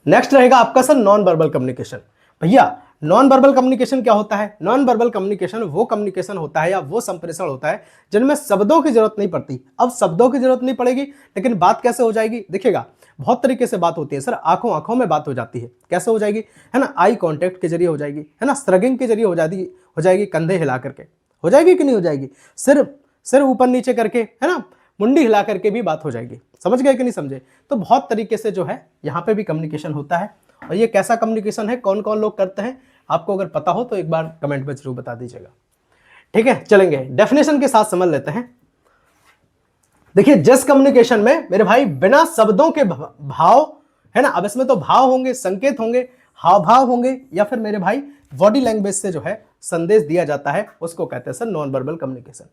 नेक्स्ट रहेगा आपका सर नॉन वर्बल कम्युनिकेशन। भैया नॉन वर्बल कम्युनिकेशन क्या होता है? नॉन वर्बल कम्युनिकेशन वो कम्युनिकेशन होता है या वो संप्रेषण होता है जिनमें शब्दों की जरूरत नहीं पड़ती। अब शब्दों की जरूरत नहीं पड़ेगी, लेकिन बात कैसे हो जाएगी? देखिएगा बहुत तरीके से बात होती है सर, आंखों आंखों में बात हो जाती है। कैसे हो जाएगी? है ना, आई कॉन्टेक्ट के जरिए हो जाएगी, है ना, श्रगिंग के जरिए हो जाएगी, कंधे हिला करके हो जाएगी कि नहीं हो जाएगी, सिर ऊपर नीचे करके, है ना, मुंडी हिला करके भी बात हो जाएगी। समझ गए कि नहीं समझे? तो बहुत तरीके से जो है यहाँ पे भी कम्युनिकेशन होता है। और ये कैसा कम्युनिकेशन है, कौन कौन लोग करते हैं, आपको अगर पता हो तो एक बार कमेंट में जरूर बता दीजिएगा। ठीक है, चलेंगे डेफिनेशन के साथ समझ लेते हैं। देखिए जिस कम्युनिकेशन में मेरे भाई बिना शब्दों के भाव, है ना, अब इसमें तो भाव होंगे, संकेत होंगे, हाव भाव होंगे, या फिर मेरे भाई बॉडी लैंग्वेज से जो है संदेश दिया जाता है, उसको कहते हैं सर नॉन वर्बल कम्युनिकेशन।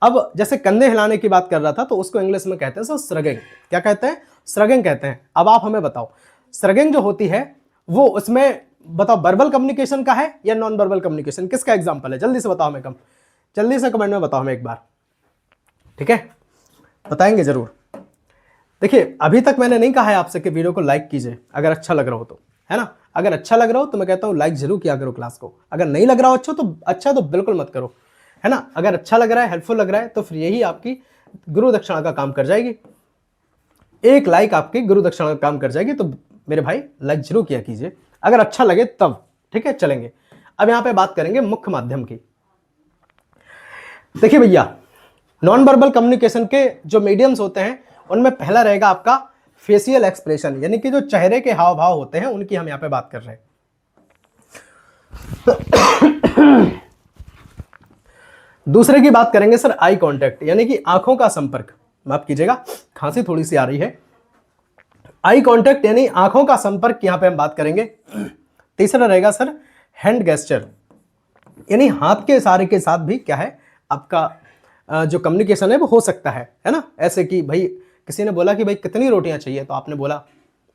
अब जैसे कंधे हिलाने की बात कर रहा था तो उसको इंग्लिश में कहते हैं सर श्रगिंग। क्या कहते हैं? श्रगिंग कहते हैं। अब आप हमें बताओ श्रगिंग जो होती है वो उसमें बताओ वर्बल कम्युनिकेशन का है या नॉन वर्बल कम्युनिकेशन, किसका एग्जांपल है? जल्दी से बताओ हमें, जल्दी से कमेंट में बताओ हमें एक बार, ठीक है, बताएंगे जरूर। देखिए अभी तक मैंने नहीं कहा है आपसे कि वीडियो को लाइक कीजिए अगर अच्छा लग रहा हो तो, है ना। अगर अच्छा लग रहा हो तो मैं कहता हूं लाइक जरूर किया करो क्लास को। अगर नहीं लग रहा हो अच्छा तो बिल्कुल मत करो, है ना। अगर अच्छा लग रहा है, हेल्पफुल लग रहा है, तो फिर यही आपकी गुरु दक्षिणा का काम कर जाएगी। एक लाइक आपकी गुरु दक्षिणा का काम कर जाएगी। तो मेरे भाई लाइक जरूर किया कीजिए अगर अच्छा लगे तब, ठीक है। चलेंगे अब यहां पे बात करेंगे मुख्य माध्यम की। देखिए भैया, नॉन वर्बल कम्युनिकेशन के जो मीडियम्स होते हैं उनमें पहला रहेगा आपका फेशियल एक्सप्रेशन, यानी कि जो चेहरे के हाव भाव होते हैं उनकी हम यहां पे बात कर रहे हैं। दूसरे की बात करेंगे सर आई कांटेक्ट, यानी कि आंखों का संपर्क। माफ कीजिएगा, खांसी थोड़ी सी आ रही है। आई कांटेक्ट यानी आंखों का संपर्क, यहां पे हम बात करेंगे। तीसरा रहेगा सर हैंड गेस्चर, यानी हाथ के इशारे के साथ भी क्या है आपका जो कम्युनिकेशन है वो हो सकता है ना। ऐसे कि भाई किसी ने बोला कि भाई कितनी रोटियां चाहिए, तो आपने बोला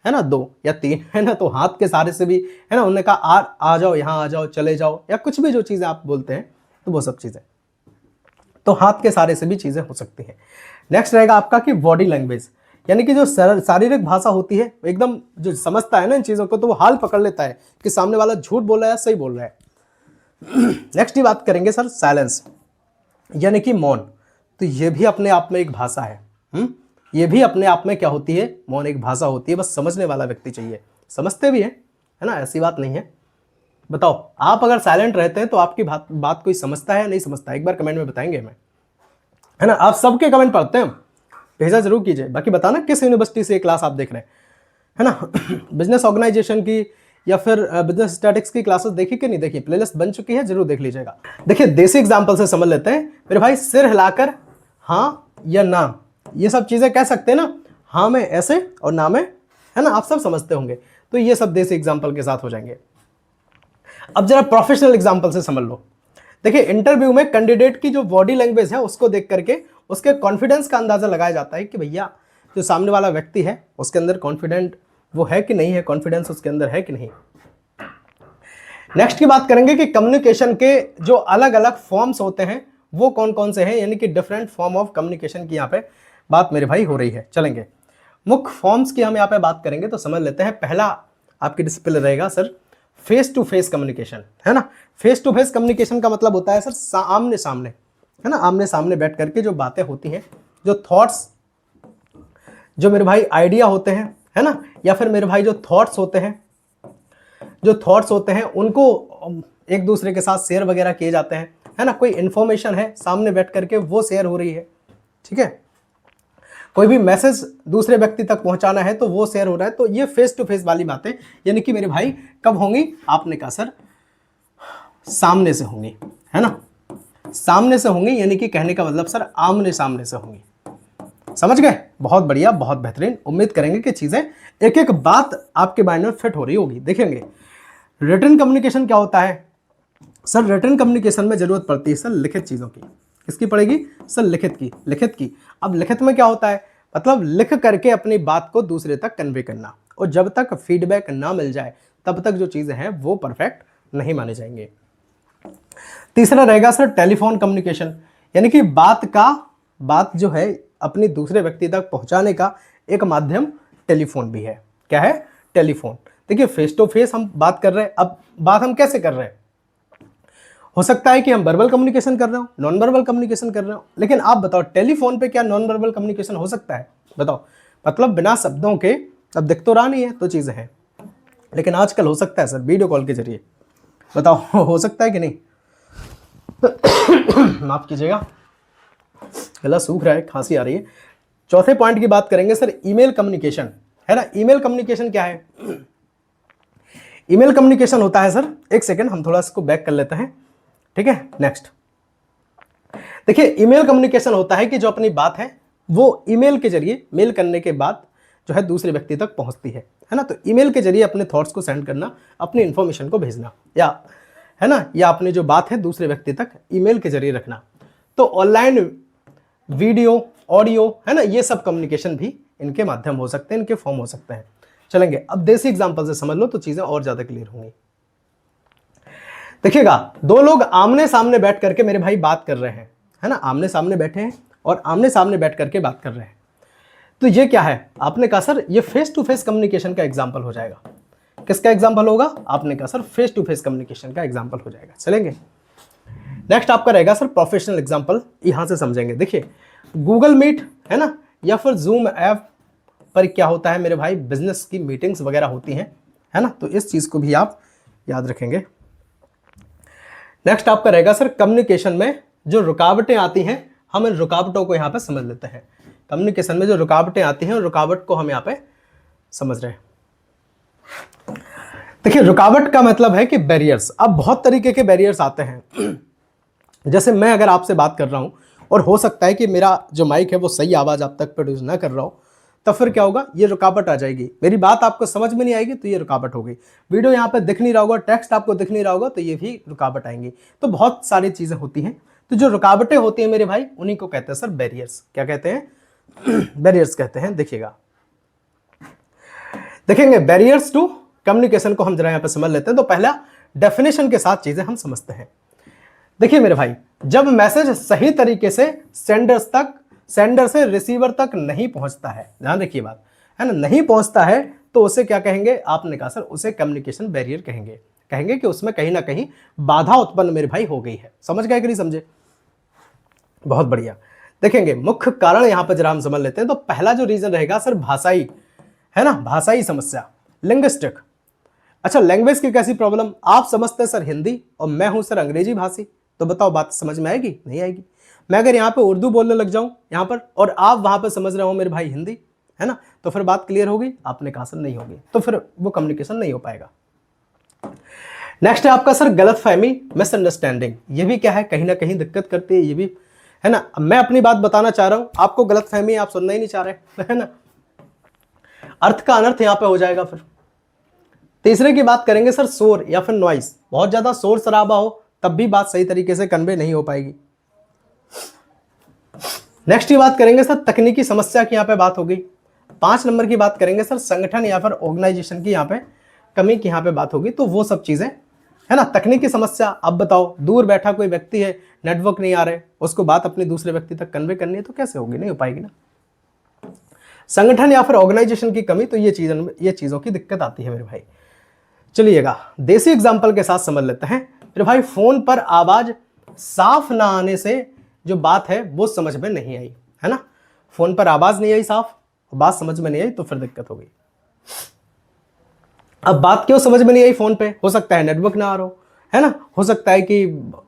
है ना 2 या 3, है ना, तो हाथ के सहारे से भी, है ना, उन्होंने कहा आ जाओ, यहाँ आ जाओ, चले जाओ, या कुछ भी जो चीजें आप बोलते हैं, तो वो सब चीजें तो हाथ के सहारे से भी चीजें हो सकती हैं। नेक्स्ट रहेगा आपका कि बॉडी लैंग्वेज, यानी कि जो शारीरिक भाषा होती है, एकदम जो समझता है ना इन चीजों को, तो वो हाल पकड़ लेता है कि सामने वाला झूठ बोल रहा है सही बोल रहा है। नेक्स्ट की बात करेंगे सर साइलेंस, यानी कि मौन। तो ये भी अपने आप में एक भाषा है। ये भी अपने आप में क्या होती है, मौन एक भाषा होती है। बस समझने वाला व्यक्ति चाहिए, समझते भी है ना, ऐसी बात नहीं है। बताओ आप अगर साइलेंट रहते हैं तो आपकी बात कोई समझता है नहीं समझता, एक बार कमेंट में बताएंगे हमें, है ना। आप सबके कमेंट पढ़ते हैं, भेजा जरूर कीजिए। बाकी बताना किस यूनिवर्सिटी से क्लास आप देख रहे हैं, है ना। बिजनेस ऑर्गेनाइजेशन की या फिर बिजनेस स्टैटिक्स की क्लासेस देखी कि नहीं देखी, प्लेलिस्ट बन चुकी है, जरूर देख लीजिएगा। देखिए देसी एग्जांपल से समझ लेते हैं मेरे भाई। सिर हिलाकर हाँ या ना, ये सब चीजें कह सकते हैं ना, हाँ में ऐसे और ना में, है ना, आप सब समझते होंगे। तो ये सब देसी एग्जांपल के साथ हो जाएंगे। अब जरा प्रोफेशनल एग्जांपल से समझ लो। देखिए इंटरव्यू में कैंडिडेट की जो बॉडी लैंग्वेज है उसको देख करके उसके कॉन्फिडेंस का अंदाजा लगाया जाता है कि भैया जो सामने वाला व्यक्ति है उसके अंदर कॉन्फिडेंट वो है कि नहीं है, कॉन्फिडेंस उसके अंदर है कि नहीं। नेक्स्ट की बात करेंगे कि कम्युनिकेशन के जो अलग अलग फॉर्म्स होते हैं वो कौन कौन से हैं, यानी कि डिफरेंट फॉर्म ऑफ कम्युनिकेशन की यहाँ पे बात मेरे भाई हो रही है। चलेंगे मुख्य फॉर्म्स की हम यहाँ पे बात करेंगे तो समझ लेते हैं। पहला आपकी डिसिप्लिन रहेगा sir face to face communication, है ना। फेस टू फेस कम्युनिकेशन का मतलब होता है सर आमने सामने, है ना, आमने सामने बैठ करके जो बातें होती हैं, जो थॉट्स, जो मेरे भाई आइडिया होते हैं, है ना, या फिर मेरे भाई जो थॉट्स होते हैं उनको एक दूसरे के साथ शेयर वगैरह किए जाते हैं, है ना। कोई इंफॉर्मेशन है सामने बैठ करके वो शेयर हो रही है, ठीक है। कोई भी मैसेज दूसरे व्यक्ति तक पहुंचाना है तो वो शेयर हो रहा है। तो ये फेस टू फेस वाली बातें यानी कि मेरे भाई कब होंगी, आपने कहा सर सामने से होंगी, है ना, सामने से होंगी, यानी कि कहने का मतलब सर आमने सामने से होंगी। समझ गए, बहुत बढ़िया, बहुत बेहतरीन। उम्मीद करेंगे कि चीजें एक एक बात आपके माइंड में फिट हो रही होगी। देखेंगे रिटन कम्युनिकेशन क्या होता है सर। रिटन कम्युनिकेशन में जरूरत पड़ती है सर लिखित चीजों की। किसकी पड़ेगी सर, लिखित की। अब लिखित में क्या होता है, मतलब लिख करके अपनी बात को दूसरे तक कन्वे करना, और जब तक फीडबैक ना मिल जाए तब तक जो चीजें हैं वो परफेक्ट नहीं माने जाएंगे। तीसरा रहेगा सर टेलीफोन कम्युनिकेशन, यानी कि बात जो है अपनी दूसरे व्यक्ति तक पहुंचाने का एक माध्यम टेलीफोन भी है। क्या है, टेलीफोन। देखिए फेस टू फेस हम बात कर रहे हैं, अब बात हम कैसे कर रहे हैं, हो सकता है कि हम वर्बल कम्युनिकेशन कर रहे हो, नॉन वर्बल कम्युनिकेशन कर रहे हो, लेकिन आप बताओ टेलीफोन पे क्या नॉन वर्बल कम्युनिकेशन हो सकता है, बताओ। मतलब बिना शब्दों के, अब दिख तो रहा नहीं है तो चीजें हैं, लेकिन आजकल हो सकता है सर वीडियो कॉल के जरिए, बताओ हो सकता है कि नहीं। माफ कीजिएगा, गला सूख रहा है, खांसी आ रही है। चौथे पॉइंट की बात करेंगे सर ईमेल कम्युनिकेशन, है ना। ईमेल कम्युनिकेशन क्या है, ईमेल कम्युनिकेशन होता है सर, एक सेकंड हम थोड़ा इसको बैक कर लेते हैं, ठीक है। नेक्स्ट देखिए ईमेल कम्युनिकेशन होता है कि जो अपनी बात है वो ईमेल के जरिए, मेल करने के बाद जो है दूसरे व्यक्ति तक पहुंचती है ना। तो ईमेल के जरिए अपने थॉट्स को सेंड करना, अपनी इंफॉर्मेशन को भेजना, या है ना, या अपनी जो बात है दूसरे व्यक्ति तक ईमेल के जरिए रखना। तो ऑनलाइन वीडियो, ऑडियो, है ना, ये सब कम्युनिकेशन भी इनके माध्यम हो सकते हैं, इनके फॉर्म हो सकते हैं। चलेंगे अब देसी एग्जांपल से समझ लो तो चीजें और ज्यादा क्लियर होंगी। देखिएगा, दो लोग आमने सामने बैठ करके मेरे भाई बात कर रहे हैं, है ना, आमने सामने बैठे हैं और आमने सामने बैठ करके बात कर रहे हैं। तो ये क्या है? आपने कहा सर ये फेस टू फेस कम्युनिकेशन का एग्जाम्पल हो जाएगा। किसका एग्जाम्पल होगा? आपने कहा sir face to face communication का एग्जाम्पल हो जाएगा। चलेंगे, नेक्स्ट आपका रहेगा सर प्रोफेशनल एग्जाम्पल। यहां से समझेंगे। देखिए, गूगल मीट है ना, या फिर जूम ऐप पर क्या होता है मेरे भाई, बिजनेस की मीटिंग्स वगैरह होती हैं, है ना, तो इस चीज को भी आप याद रखेंगे। नेक्स्ट आपका रहेगा सर कम्युनिकेशन में जो रुकावटें आती हैं, हम इन रुकावटों को यहां पे समझ लेते हैं। कम्युनिकेशन में जो रुकावटें आती हैं, रुकावट को हम यहां पे समझ रहे हैं। देखिए, रुकावट का मतलब है कि बैरियर्स। अब बहुत तरीके के बैरियर्स आते हैं। जैसे मैं अगर आपसे बात कर रहा हूं और हो सकता है कि मेरा जो माइक है वो सही आवाज आप तक प्रोड्यूस ना कर रहा हो, तब फिर क्या होगा, ये रुकावट आ जाएगी। मेरी बात आपको समझ में नहीं आएगी तो ये रुकावट हो गई। वीडियो यहाँ पे दिख नहीं रहा होगा, टेक्स्ट आपको दिख नहीं रहा होगा, तो ये भी रुकावट आएंगी। तो बहुत सारी चीजें होती हैं। तो जो रुकावटें होती हैं मेरे भाई, उन्हीं को कहते हैं सर बैरियर्स। क्या कहते हैं? बैरियर्स कहते हैं। देखिएगा, देखेंगे बैरियर्स टू कम्युनिकेशन को हम जरा यहाँ पे समझ लेते हैं। तो पहला डेफिनेशन के साथ चीजें हम समझते हैं। देखिए मेरे भाई, जब मैसेज सही तरीके से सेंडर से रिसीवर तक नहीं पहुंचता है, ध्यान रखिए बात, है ना, नहीं पहुंचता है, तो उसे क्या कहेंगे? आपने कहा सर उसे कम्युनिकेशन बैरियर कहेंगे। कहेंगे कि उसमें कहीं ना कहीं बाधा उत्पन्न मेरे भाई हो गई है। समझ गए कि नहीं समझे? बहुत बढ़िया। देखेंगे मुख्य कारण यहां पर जरा हम समझ लेते हैं। तो पहला जो रीजन रहेगा सर भाषाई, है ना, भाषाई समस्या, लिंग्विस्टिक। अच्छा, लैंग्वेज की कैसी प्रॉब्लम? आप समझते हैं सर हिंदी और मैं हूं सर अंग्रेजी भाषी, तो बताओ बात समझ में आएगी? नहीं आएगी। मैं अगर यहाँ पे उर्दू बोलने लग जाऊं यहाँ पर, और आप वहां पे समझ रहे हो मेरे भाई हिंदी, है ना, तो फिर बात क्लियर होगी? आपने कहा सर नहीं होगी, तो फिर वो कम्युनिकेशन नहीं हो पाएगा। नेक्स्ट है आपका सर गलतफहमी, मिसअंडरस्टैंडिंग। ये भी क्या है, कहीं ना कहीं दिक्कत करती है, ये भी, है ना। मैं अपनी बात बताना चाह रहा हूं, आपको गलतफहमी, आप सुनना ही नहीं चाह रहे, है ना, अर्थ का अनर्थ यहां पे हो जाएगा। फिर तीसरे की बात करेंगे सर शोर या फिर नॉइस। बहुत ज्यादा शोर शराबा हो तब भी बात सही तरीके से कन्वे नहीं हो पाएगी। नेक्स्ट की बात करेंगे सर तकनीकी समस्या की, यहां पे बात हो गई। 5 नंबर की बात करेंगे सर संगठन या फिर ऑर्गेनाइजेशन की, यहां पे कमी की यहां पे बात होगी। तो वो सब चीजें, है ना, तकनीकी समस्या। अब बताओ, दूर बैठा कोई व्यक्ति है, नेटवर्क नहीं आ रहे, उसको बात अपने दूसरे व्यक्ति तक कन्वे करनी है, तो कैसे होगी? नहीं हो पाएगी ना। संगठन या फिर ऑर्गेनाइजेशन की कमी, तो ये चीजों की दिक्कत आती है मेरे भाई। चलिएगा, देसी एग्जाम्पल के साथ समझ लेते हैं मेरे भाई। फोन पर आवाज साफ ना आने से जो बात है वो समझ में नहीं आई, है ना, फोन पर आवाज नहीं आई साफ, बात समझ में नहीं आई, तो फिर दिक्कत हो गई। अब बात क्यों समझ में नहीं आई फोन पे? हो सकता है नेटवर्क ना आ रहा हो, है ना, हो सकता है कि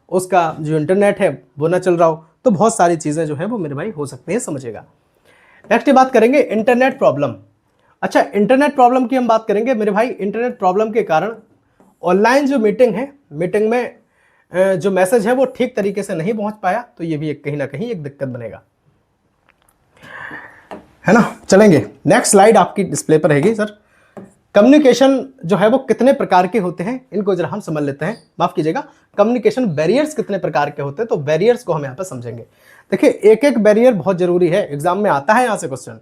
उसका जो इंटरनेट है वो ना चल रहा हो, तो बहुत सारी चीजें जो है वो मेरे भाई हो सकती हैं, समझेगा। नेक्स्ट बात करेंगे इंटरनेट प्रॉब्लम। अच्छा, इंटरनेट प्रॉब्लम की हम बात करेंगे मेरे भाई। इंटरनेट प्रॉब्लम के कारण ऑनलाइन जो मीटिंग है, मीटिंग में जो मैसेज है वो ठीक तरीके से नहीं पहुंच पाया, तो ये भी कहीं ना कहीं एक दिक्कत बनेगा, है ना। चलेंगे, नेक्स्ट स्लाइड आपकी डिस्प्ले पर रहेगी सर। कम्युनिकेशन जो है वो कितने प्रकार के होते हैं, इनको जरा हम समझ लेते हैं। माफ कीजिएगा, कम्युनिकेशन बैरियर्स कितने प्रकार के होते हैं, तो बैरियर्स को हम यहाँ पे समझेंगे। देखिए, एक एक बैरियर बहुत जरूरी है, एग्जाम में आता है यहाँ से क्वेश्चन,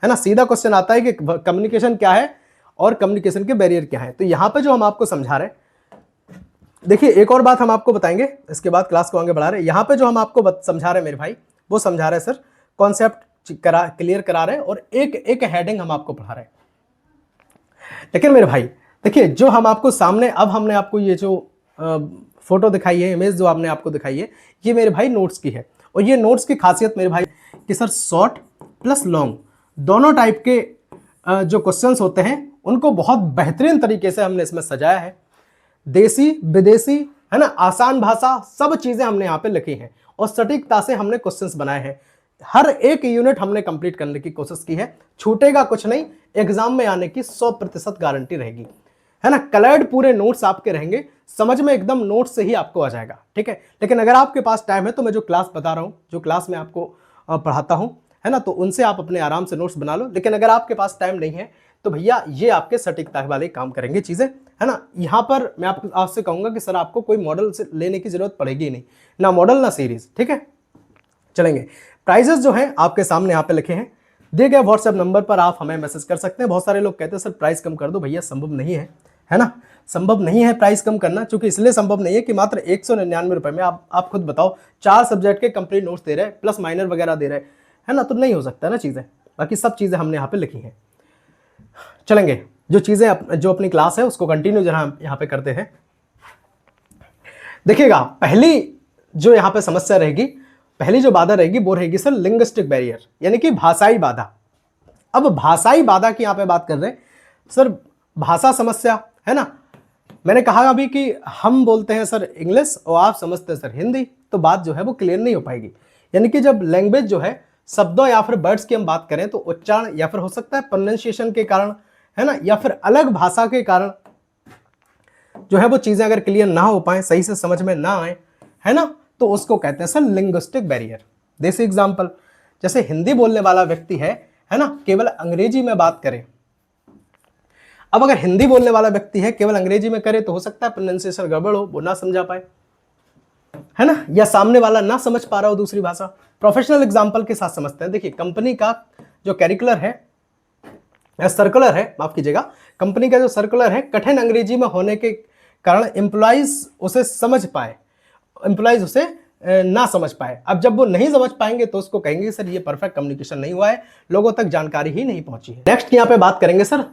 है ना, सीधा क्वेश्चन आता है कि कम्युनिकेशन क्या है और कम्युनिकेशन के बैरियर क्या है। तो यहाँ पे जो हम आपको समझा रहे हैं, देखिए एक और बात हम आपको बताएंगे, इसके बाद क्लास को आगे बढ़ा रहे हैं। यहाँ पे जो हम आपको समझा रहे हैं मेरे भाई, वो समझा रहे हैं सर, कॉन्सेप्ट क्लियर करा रहे हैं, और एक एक हेडिंग हम आपको पढ़ा रहे हैं। लेकिन मेरे भाई देखिए, जो हम आपको सामने, अब हमने आपको ये जो फोटो दिखाई है, इमेज जो आपने आपको दिखाई है, ये मेरे भाई नोट्स की है। और ये नोट्स की खासियत मेरे भाई कि सर शॉर्ट प्लस लॉन्ग दोनों टाइप के जो क्वेश्चंस होते हैं उनको बहुत बेहतरीन तरीके से हमने इसमें सजाया है। देसी विदेशी, है ना, आसान भाषा, सब चीजें हमने यहाँ पे लिखी हैं और सटीकता से हमने क्वेश्चंस बनाए हैं। हर एक यूनिट हमने कंप्लीट करने की कोशिश की है, छूटेगा कुछ नहीं, एग्जाम में आने की 100% गारंटी रहेगी, है ना। कलर्ड पूरे नोट्स आपके रहेंगे, समझ में एकदम नोट्स से ही आपको आ जाएगा, ठीक है। लेकिन अगर आपके पास टाइम है तो मैं जो क्लास बता रहा हूँ, जो क्लास में आपको पढ़ाता हूँ, है ना, तो उनसे आप अपने आराम से नोट्स बना लो। लेकिन अगर आपके पास टाइम नहीं है तो भैया ये आपके सटीकता वाले काम करेंगे चीजें, है ना। यहाँ पर मैं आपसे कहूंगा कि सर आपको कोई मॉडल से लेने की जरूरत पड़ेगी नहीं, ना मॉडल ना सीरीज, ठीक है। चलेंगे, प्राइजेस जो हैं आपके सामने यहाँ पे लिखे हैं, दिए गए व्हाट्सएप नंबर पर आप हमें मैसेज कर सकते हैं। बहुत सारे लोग कहते हैं सर प्राइस कम कर दो, भैया संभव नहीं है, है ना। संभव नहीं है प्राइस कम करना, क्योंकि इसलिए संभव नहीं है कि मात्र 199 रुपए में आप खुद बताओ 4 सब्जेक्ट के कंप्लीट नोट्स दे रहे हैं, प्लस माइनर वगैरह दे रहे हैं, है ना। तो नहीं हो सकता ना चीज़ें। बाकी सब चीज़ें हमने यहाँ पे लिखी हैं। चलेंगे, जो चीज़ें जो अपनी क्लास है उसको कंटिन्यू जरा यहाँ पे करते हैं। देखिएगा, पहली जो यहाँ पे समस्या रहेगी, पहली जो बाधा रहेगी वो रहेगी सर लिंग्विस्टिक बैरियर, यानी कि भाषाई बाधा। अब भाषाई बाधा की यहाँ पे बात कर रहे हैं सर, भाषा समस्या, है ना। मैंने कहा अभी कि हम बोलते हैं सर इंग्लिश और आप समझते हैं सर हिंदी, तो बात जो है वो क्लियर नहीं हो पाएगी। यानी कि जब लैंग्वेज जो है, शब्दों या फिर वर्ड्स की हम बात करें तो उच्चारण या फिर हो सकता है प्रोनाउंसिएशन के कारण, है ना, या फिर अलग भाषा के कारण जो है वो चीजें अगर क्लियर ना हो पाए, सही से समझ में ना आए, है ना, तो उसको कहते हैं सर लिंग्विस्टिक बैरियर। जैसे एग्जांपल, जैसे हिंदी बोलने वाला व्यक्ति है ना, केवल अंग्रेजी में बात करे। अब अगर हिंदी बोलने वाला व्यक्ति है केवल अंग्रेजी में करे तो हो सकता है प्रोनाउंसिएशन गड़बड़ हो, वो ना समझा पाए, है ना, या सामने वाला ना समझ पा रहा हो दूसरी भाषा। प्रोफेशनल एग्जांपल के साथ समझते हैं। देखिए, कंपनी का जो करिकुलर है, सर्कुलर है, माफ कीजिएगा, कंपनी का जो सर्कुलर है कठिन अंग्रेजी में होने के कारण एम्प्लॉइज उसे समझ पाए, एम्प्लॉइज उसे ना समझ पाए। अब जब वो नहीं समझ पाएंगे तो उसको कहेंगे सर ये परफेक्ट कम्युनिकेशन नहीं हुआ है, लोगों तक जानकारी ही नहीं पहुंची है। नेक्स्ट यहाँ पे बात करेंगे सर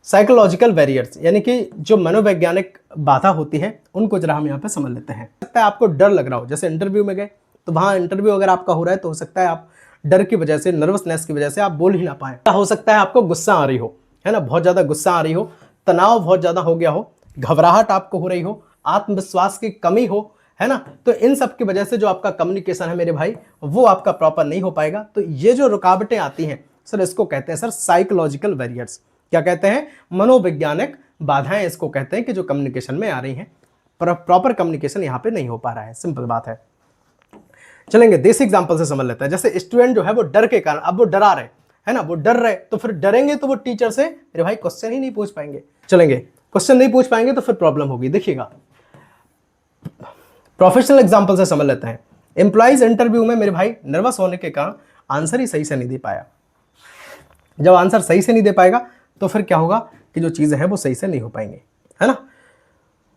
साइकोलॉजिकल बैरियर्स, यानी कि जो मनोवैज्ञानिक बाधा होती है उनको जरा हम यहाँ पे समझ लेते हैं। सकता है आपको डर लग रहा हो, जैसे इंटरव्यू में गए तो वहां इंटरव्यू अगर आपका हो रहा है तो हो सकता है आप डर की वजह से, नर्वसनेस की वजह से आप बोल ही ना पाए। हो सकता है आपको गुस्सा आ रही हो, है ना, बहुत ज्यादा गुस्सा आ रही हो, तनाव बहुत ज्यादा हो गया हो, घबराहट आपको हो रही हो, आत्मविश्वास की कमी हो, है ना। तो इन सब की वजह से जो आपका कम्युनिकेशन है मेरे भाई वो आपका प्रॉपर नहीं हो पाएगा। तो ये जो रुकावटें आती हैं सर, इसको कहते हैं सर साइकोलॉजिकल बैरियर्स। क्या कहते हैं? मनोवैज्ञानिक बाधाएं इसको कहते हैं कि जो कम्युनिकेशन में आ रही हैं, प्रॉपर कम्युनिकेशन यहाँ पे नहीं हो पा रहा है। सिंपल बात है। चलेंगे देसी एग्जांपल से समझ लेते हैं। जैसे स्टूडेंट जो है वो डर के कारण, अब वो डरा रहे, है ना, वो डर रहे, तो फिर डरेंगे तो वो टीचर से मेरे भाई क्वेश्चन ही नहीं पूछ पाएंगे। चलेंगे, क्वेश्चन नहीं पूछ पाएंगे तो फिर प्रॉब्लम होगी। देखिएगा, प्रोफेशनल एग्जांपल से समझ लेते हैं। एम्प्लॉइज इंटरव्यू में मेरे भाई नर्वस होने के कारण आंसर ही सही से नहीं दे पाया। जब आंसर सही से नहीं दे पाएगा तो फिर क्या होगा कि जो चीजें हैं वो सही से नहीं हो पाएंगी, है ना।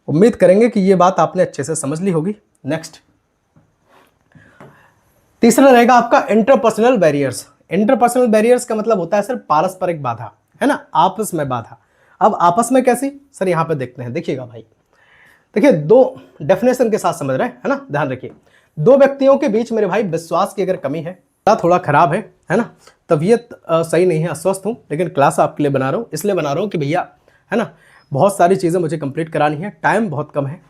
उम्मीद करेंगे कि ये बात आपने अच्छे से समझ ली होगी। नेक्स्ट, तीसरा रहेगा आपका इंटरपर्सनल बैरियर्स। इंटरपर्सनल बैरियर्स का मतलब होता है सर पारस्परिक बाधा, है ना, आपस में बाधा। अब आपस में कैसी सर, यहां पे देखते हैं। देखिएगा भाई, देखिए दो डेफिनेशन के साथ समझ रहे हैं, है ना, ध्यान रखिए। दो व्यक्तियों के बीच मेरे भाई विश्वास की अगर कमी है, थोड़ा खराब है ना, तबीयत सही नहीं है, अस्वस्थ हूं, लेकिन क्लास आपके लिए बना रहा हूं, इसलिए बना रहा हूं कि भैया, है ना, बहुत सारी चीजें मुझे कंप्लीट करानी है, टाइम बहुत कम है।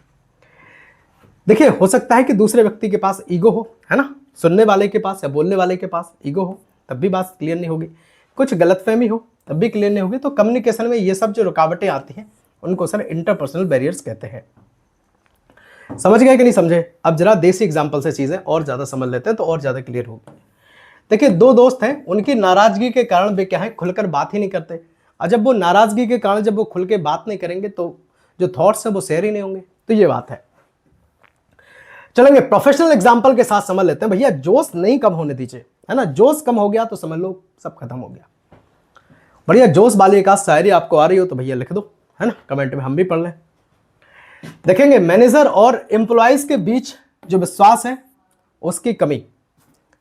देखिए, हो सकता है कि दूसरे व्यक्ति के पास ईगो हो, है ना, सुनने वाले के पास या बोलने वाले के पास ईगो हो, तब भी बात क्लियर नहीं होगी। कुछ गलतफहमी हो तब भी क्लियर नहीं होगी। तो कम्युनिकेशन में ये सब जो रुकावटें आती हैं उनको सर इंटरपर्सनल बैरियर्स कहते हैं। समझ गए कि नहीं समझे? अब जरा देसी एग्जांपल से चीजें और ज्यादा समझ लेते हैं तो और ज्यादा क्लियर होगी। देखिए, दो दोस्त हैं, उनकी नाराजगी के कारण वे क्या है, खुलकर बात ही नहीं करते। और जब वो नाराजगी के कारण जब वो खुल के बात नहीं करेंगे तो जो थॉट्स है वो शेयर ही नहीं होंगे। तो ये बात है। चलेंगे प्रोफेशनल एग्जांपल के साथ समझ लेते हैं। भैया जोश नहीं कम होने दीजिए, है ना, जोश कम हो गया तो समझ लो सब खत्म हो गया। बढ़िया जोश वाली एक शायरी आपको आ रही हो तो भैया लिख दो, है ना, कमेंट में हम भी पढ़ लें। देखेंगे मैनेजर और एम्प्लॉइज के बीच जो विश्वास है उसकी कमी,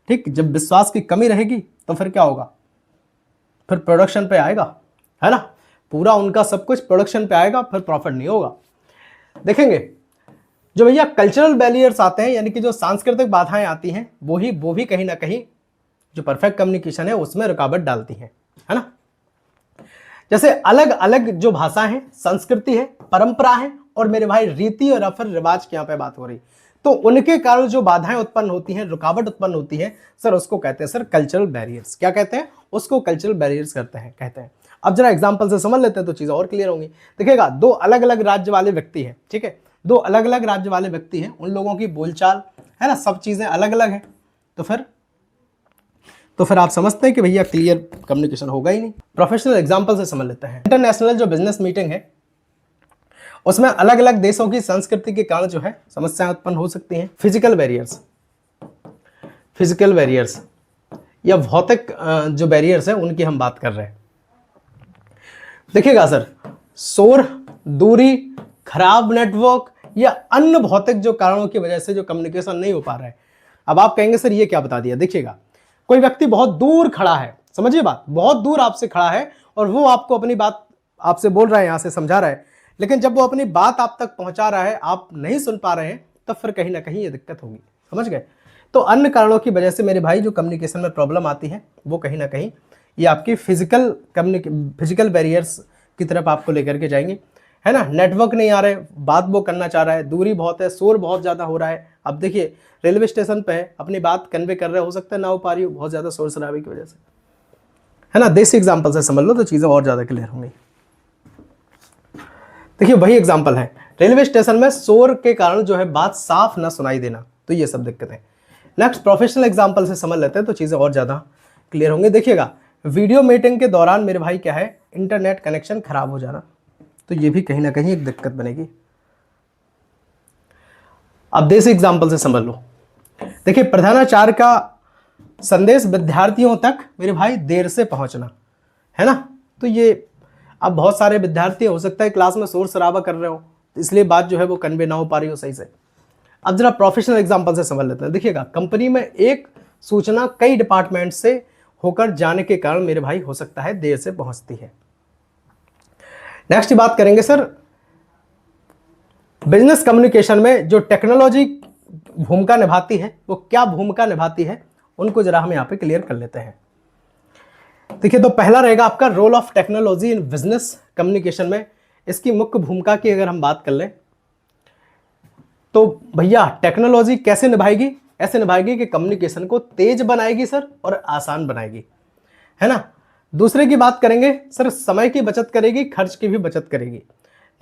ठीक, जब विश्वास की कमी रहेगी तो फिर क्या होगा, फिर प्रोडक्शन पे आएगा, है ना, पूरा उनका सब कुछ प्रोडक्शन पे आएगा, फिर प्रॉफिट नहीं होगा। देखेंगे जो भैया कल्चरल बैरियर्स आते हैं, यानी कि जो सांस्कृतिक बाधाएं आती हैं, वो भी कहीं ना कहीं जो परफेक्ट कम्युनिकेशन है उसमें रुकावट डालती हैं, है ना। जैसे अलग अलग जो भाषा है, संस्कृति है, परंपरा है और मेरे भाई रीति और फिर रिवाज की यहाँ पे बात हो रही, तो उनके कारण जो बाधाएं उत्पन्न होती हैं, रुकावट उत्पन्न होती है सर, उसको कहते हैं सर कल्चरल बैरियर्स। क्या कहते हैं? उसको कल्चरल बैरियर्स कहते हैं। अब जरा एग्जांपल से समझ लेते हैं तो चीजें और क्लियर होंगी। देखिएगा, दो अलग अलग राज्य वाले व्यक्ति हैं, ठीक है, दो अलग अलग राज्य वाले व्यक्ति हैं, उन लोगों की बोलचाल, है ना, सब चीजें अलग अलग है, तो फिर आप समझते हैं कि भैया क्लियर कम्युनिकेशन होगा ही नहीं। प्रोफेशनल एग्जांपल से समझ लेते हैं। इंटरनेशनल जो बिजनेस मीटिंग है उसमें अलग अलग देशों की संस्कृति के कारण जो है समस्याएं उत्पन्न हो सकती हैं। फिजिकल बैरियर्स या भौतिक जो बैरियर्स है उनकी हम बात कर रहे हैं। देखिएगा सर, शोर, दूरी, खराब नेटवर्क या अन्य भौतिक जो कारणों की वजह से जो कम्युनिकेशन नहीं हो पा रहा है। अब आप कहेंगे सर ये क्या बता दिया। देखिएगा, कोई व्यक्ति बहुत दूर खड़ा है, समझिए बात, बहुत दूर आपसे खड़ा है और वो आपको अपनी बात आपसे बोल रहा है, यहां से समझा रहा है, लेकिन जब वो अपनी बात आप तक पहुंचा रहा है, आप नहीं सुन पा रहे हैं, तब फिर कहीं ना कहीं ये दिक्कत होगी। समझ गए? तो अन्य कारणों की वजह से मेरे भाई जो कम्युनिकेशन में प्रॉब्लम आती है, वो कहीं ना कहीं ये आपकी फिजिकल बैरियर्स की तरफ आपको लेकर के जाएंगे, है ना। नेटवर्क नहीं आ रहे, बात वो करना चाह रहा है, दूरी बहुत है, शोर बहुत ज़्यादा हो रहा है। अब देखिए, रेलवे स्टेशन पे है, अपनी बात कन्वे कर रहे हो सकता है ना हो पा रही हो, बहुत ज़्यादा शोर शराबे की वजह से, है ना। देसी एग्जाम्पल से समझ लो तो चीज़ें और ज़्यादा क्लियर होंगी। देखिए वही एग्जाम्पल है, रेलवे स्टेशन में शोर के कारण जो है बात साफ ना सुनाई देना, तो ये सब दिक्कतें। नेक्स्ट प्रोफेशनल एग्जाम्पल से समझ लेते हैं तो चीज़ें और ज़्यादा क्लियर होंगी। देखिएगा, वीडियो मीटिंग के दौरान मेरे भाई क्या है, इंटरनेट कनेक्शन खराब हो जाना, तो ये भी कहीं ना कहीं एक दिक्कत बनेगी। अब देसी एग्जाम्पल से समझ लो। देखिए, प्रधानाचार्य का संदेश विद्यार्थियों तक मेरे भाई देर से पहुंचना, है ना। तो ये अब बहुत सारे विद्यार्थी हो सकता है क्लास में शोर शराबा कर रहे हो, तो इसलिए बात जो है वो कन्वे ना हो पा रही हो सही से। अब जरा प्रोफेशनल एग्जांपल से समझ लेते हैं। देखिएगा, कंपनी में एक सूचना कई डिपार्टमेंट से होकर जाने के कारण मेरे भाई हो सकता है देर से पहुंचती है। नेक्स्ट बात करेंगे सर, बिजनेस कम्युनिकेशन में जो टेक्नोलॉजी भूमिका निभाती है, वो क्या भूमिका निभाती है, उनको जरा हम यहाँ पे क्लियर कर लेते हैं। देखिए, तो पहला रहेगा आपका role of technology in business communication में। इसकी मुख्य भूमिका की अगर हम बात कर लें तो भैया टेक्नोलॉजी कैसे निभाएगी, ऐसे निभाएगी कि कम्युनिकेशन को तेज बनाएगी सर और आसान बनाएगी, है ना। दूसरे की बात करेंगे सर, समय की बचत करेगी, खर्च की भी बचत करेगी।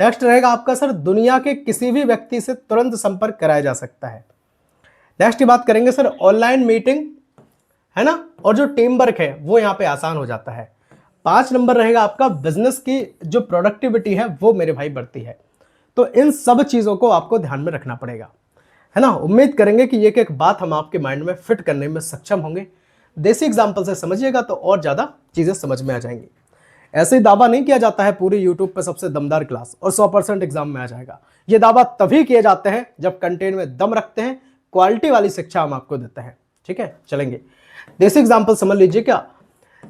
नेक्स्ट रहेगा आपका सर, दुनिया के किसी भी व्यक्ति से तुरंत संपर्क कराया जा सकता है। नेक्स्ट की बात करेंगे सर, ऑनलाइन मीटिंग, है ना, और जो टीम वर्क है वो यहाँ पे आसान हो जाता है। 5 नंबर रहेगा आपका, बिजनेस की जो प्रोडक्टिविटी है वो मेरे भाई बढ़ती है। तो इन सब चीज़ों को आपको ध्यान में रखना पड़ेगा, है ना। उम्मीद करेंगे कि एक एक बात हम आपके माइंड में फिट करने में सक्षम होंगे। देसी एग्जाम्पल से समझिएगा तो और ज़्यादा चीज़ें समझ में आ जाएंगी। ऐसे ही दावा नहीं किया जाता है पूरी यूट्यूब पर सबसे दमदार क्लास और 100% एग्जाम में आ जाएगा। ये दावा तभी किए जाते हैं जब कंटेंट में दम रखते हैं, क्वालिटी वाली शिक्षा हम आपको देते हैं। ठीक है, चलेंगे देसी एग्जाम्पल समझ लीजिए। क्या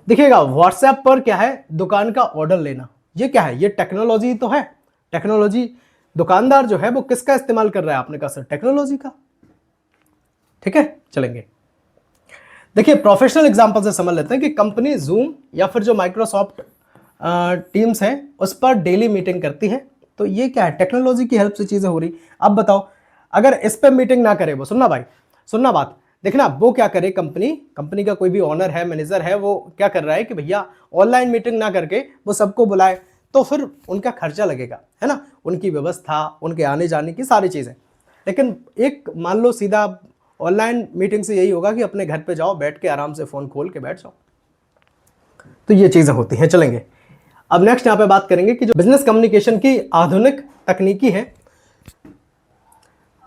दिखेगा, व्हाट्सएप पर क्या है, दुकान का ऑर्डर लेना, ये क्या है, ये टेक्नोलॉजी तो है। टेक्नोलॉजी, दुकानदार जो है वो किसका इस्तेमाल कर रहा है, आपने कहा सर टेक्नोलॉजी का। ठीक है, चलेंगे। देखिए, प्रोफेशनल एग्जांपल से समझ लेते हैं कि कंपनी जूम या फिर जो माइक्रोसॉफ्ट टीम्स है उस पर डेली मीटिंग करती है, तो ये क्या है, टेक्नोलॉजी की हेल्प से चीजें हो रही। अब बताओ, अगर इस पर मीटिंग ना करे वो, सुनना भाई, सुनना बात, देखना वो क्या करे, कंपनी का कोई भी ओनर है, मैनेजर है, वो क्या कर रहा है कि भैया ऑनलाइन मीटिंग ना करके वो सबको बुलाए, तो फिर उनका खर्चा लगेगा, है ना, उनकी व्यवस्था, उनके आने जाने की सारी चीज़ें। लेकिन एक मान लो सीधा ऑनलाइन मीटिंग से यही होगा कि अपने घर पे जाओ, बैठ के आराम से फ़ोन खोल के बैठ जाओ, तो ये चीज़ें होती हैं। चलेंगे, अब नेक्स्ट यहाँ पे बात करेंगे कि जो बिजनेस कम्युनिकेशन की आधुनिक तकनीकी है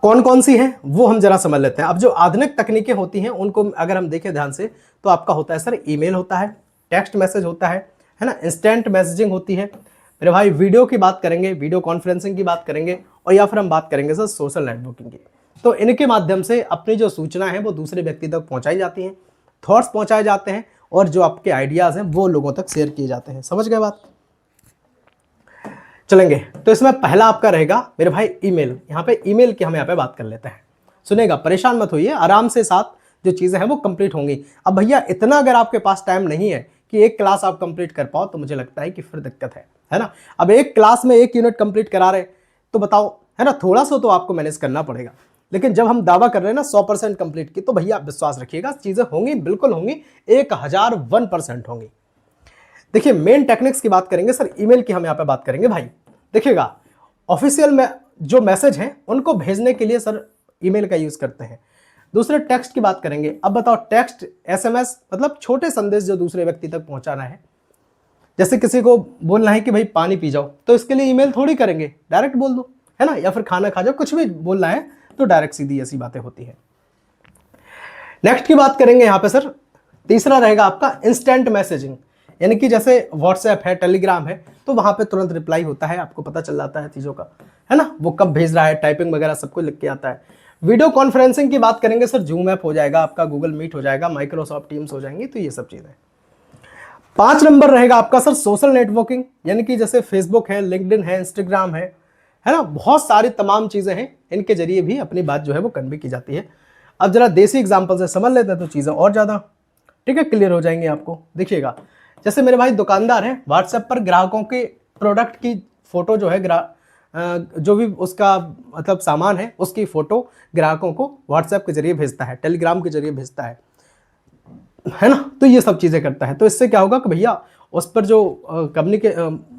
कौन कौन सी हैं, वो हम जरा समझ लेते हैं। अब जो आधुनिक तकनीकें होती हैं उनको अगर हम देखें ध्यान से, तो आपका होता है सर ईमेल होता है, टेक्स्ट मैसेज होता है ना, इंस्टेंट मैसेजिंग होती है मेरे भाई, वीडियो की बात करेंगे, वीडियो कॉन्फ्रेंसिंग की बात करेंगे, और या फिर हम बात करेंगे सर सोशल नेटवर्किंग की। तो इनके माध्यम से अपनी जो सूचना है वो दूसरे व्यक्ति तक पहुंचाई जाती हैं, थॉट्स पहुंचाए जाते हैं, और जो आपके आइडियाज़ हैं वो लोगों तक शेयर किए जाते हैं। समझ गए बात? चलेंगे, तो इसमें पहला आपका रहेगा मेरे भाई ईमेल। यहाँ पे ईमेल की हम यहाँ पे बात कर लेते हैं। सुनेगा, परेशान मत होइए, आराम से साथ जो चीज़ें हैं वो कंप्लीट होंगी। अब भैया इतना अगर आपके पास टाइम नहीं है कि एक क्लास आप कंप्लीट कर पाओ, तो मुझे लगता है कि फिर दिक्कत है ना। अब एक क्लास में 1 यूनिट कंप्लीट करा रहे, तो बताओ, है ना, थोड़ा सा तो आपको मैनेज करना पड़ेगा। लेकिन जब हम दावा कर रहे हैं ना 100% कंप्लीट की, तो भैया विश्वास रखिएगा चीज़ें होंगी, बिल्कुल होंगी, 1001% होंगी। देखिए, मेन टेक्निक्स की बात करेंगे सर, ईमेल की हम यहाँ पे बात करेंगे भाई। देखिएगा, ऑफिशियल में जो मैसेज हैं उनको भेजने के लिए सर ईमेल का यूज़ करते हैं। दूसरे टेक्स्ट की बात करेंगे। अब बताओ, टेक्स्ट, एसएमएस मतलब छोटे संदेश जो दूसरे व्यक्ति तक पहुंचाना है, जैसे किसी को बोलना है कि भाई पानी पी जाओ, तो इसके लिए ईमेल थोड़ी करेंगे, डायरेक्ट बोल दो, है ना, या फिर खाना खा जाओ, कुछ भी बोलना है तो डायरेक्ट सीधी ऐसी बातें होती है। नेक्स्ट की बात करेंगे यहाँ पे सर, तीसरा रहेगा आपका इंस्टेंट मैसेजिंग। यानी कि जैसे व्हाट्सएप है, टेलीग्राम है, तो वहां पे तुरंत रिप्लाई होता है, आपको पता चल जाता है चीज़ों का, है ना, वो कब भेज रहा है, टाइपिंग वगैरह सब कुछ लिख के आता है। वीडियो कॉन्फ्रेंसिंग की बात करेंगे सर, जूम ऐप हो जाएगा आपका, गूगल मीट हो जाएगा, माइक्रोसॉफ्ट टीम्स हो जाएंगी, तो ये सब चीज़ें। 5 नंबर रहेगा आपका सर सोशल नेटवर्किंग, यानी कि जैसे फेसबुक है, लिंक्डइन है, इंस्टाग्राम है ना, बहुत सारी तमाम चीज़ें हैं, इनके जरिए भी अपनी बात जो है वो कन्वे की जाती है। अब जरा देसी एग्जाम्पल से समझ लेते हैं तो चीज़ें और ज़्यादा ठीक है क्लियर हो जाएंगे आपको। देखिएगा, जैसे मेरे भाई दुकानदार हैं, व्हाट्सएप पर ग्राहकों के प्रोडक्ट की फोटो जो है जो भी उसका मतलब सामान है उसकी फोटो ग्राहकों को व्हाट्सएप के जरिए भेजता है, टेलीग्राम के जरिए भेजता है ना, तो ये सब चीज़ें करता है। तो इससे क्या होगा कि भैया उस पर जो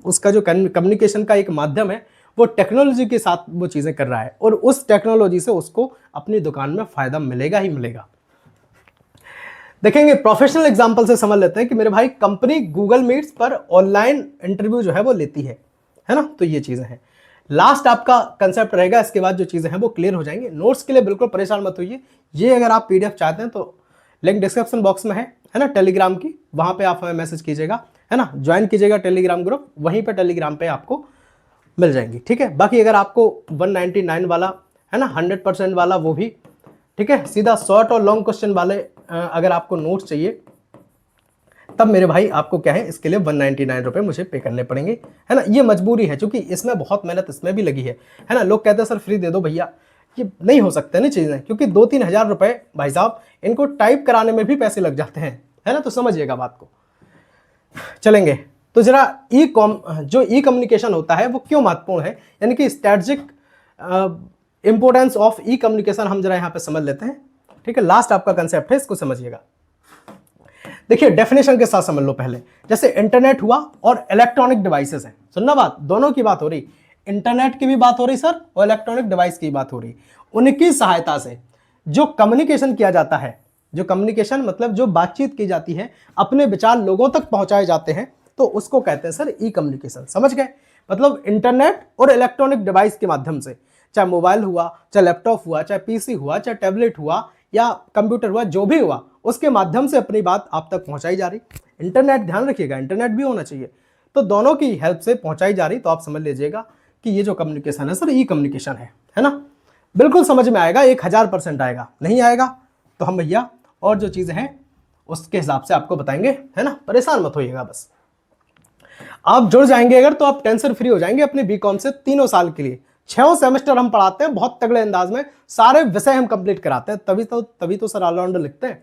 उसका जो कम्युनिकेशन का एक माध्यम है वो टेक्नोलॉजी के साथ वो चीज़ें कर रहा है, और उस टेक्नोलॉजी से उसको अपनी दुकान में फ़ायदा मिलेगा ही मिलेगा। देखेंगे प्रोफेशनल एग्जांपल से समझ लेते हैं कि मेरे भाई कंपनी गूगल मीट्स पर ऑनलाइन इंटरव्यू जो है वो लेती है ना, तो ये चीज़ें हैं। लास्ट आपका कंसेप्ट रहेगा, इसके बाद जो चीज़ें हैं वो क्लियर हो जाएंगे। नोट्स के लिए बिल्कुल परेशान मत होइए, ये अगर आप पीडीएफ चाहते हैं तो लिंक डिस्क्रिप्शन बॉक्स में है ना, टेलीग्राम की, वहाँ पे आप हमें मैसेज कीजिएगा, है ना, ज्वाइन कीजिएगा टेलीग्राम ग्रुप, वहीं पे टेलीग्राम पे आपको मिल जाएंगी, ठीक है। बाकी अगर आपको 199 वाला है ना, 100% वाला वो भी ठीक है, सीधा शॉर्ट और लॉन्ग क्वेश्चन वाले अगर आपको नोट्स चाहिए तब मेरे भाई आपको क्या है, इसके लिए 199 रुपये मुझे पे करने पड़ेंगे, है ना, ये मजबूरी है, क्योंकि इसमें बहुत मेहनत इसमें भी लगी है ना। लोग कहते हैं सर फ्री दे दो भैया, ये नहीं हो सकते ना चीज़ें, क्योंकि 2-3 हज़ार रुपये भाई साहब इनको टाइप कराने में भी पैसे लग जाते हैं, है ना, तो समझिएगा बात को। चलेंगे तो जरा जो ई कम्युनिकेशन होता है वो क्यों महत्वपूर्ण है, यानी कि strategic importance of E communication हम जरा यहाँ पे समझ लेते हैं, ठीक है। लास्ट आपका कंसेप्ट है, इसको समझिएगा। देखिए डेफिनेशन के साथ समझ लो पहले, जैसे इंटरनेट हुआ और इलेक्ट्रॉनिक डिवाइसेस हैं, सुनना बात, दोनों की बात हो रही, इंटरनेट की भी बात हो रही सर और इलेक्ट्रॉनिक डिवाइस की बात हो रही। उनकी सहायता से जो कम्युनिकेशन किया जाता है, जो कम्युनिकेशन मतलब जो बातचीत की जाती है, अपने विचार लोगों तक पहुंचाए जाते हैं, तो उसको कहते हैं सर ई कम्युनिकेशन। समझ गए, मतलब इंटरनेट और इलेक्ट्रॉनिक डिवाइस के माध्यम से, चाहे मोबाइल हुआ, चाहे लैपटॉप हुआ, चाहे पीसी हुआ, चाहे टैबलेट हुआ या कंप्यूटर हुआ, जो भी हुआ उसके माध्यम से अपनी बात आप तक पहुंचाई जा रही। इंटरनेट, ध्यान रखिएगा, इंटरनेट भी होना चाहिए, तो दोनों की हेल्प से पहुंचाई जा रही। तो आप समझ लीजिएगा कि ये जो कम्युनिकेशन है सर ई कम्युनिकेशन है ना। बिल्कुल समझ में आएगा, 1000% आएगा, नहीं आएगा तो हम भैया और जो चीज़ें हैं उसके हिसाब से आपको बताएंगे, है ना, परेशान मत होइएगा। बस आप जुड़ जाएंगे अगर तो आप टेंशन फ्री हो जाएंगे अपने बीकॉम से। 3 साल के लिए 6 सेमेस्टर हम पढ़ाते हैं, बहुत तगड़े अंदाज में सारे विषय हम कंप्लीट कराते हैं, तभी तो सर ऑलराउंडर लिखते हैं,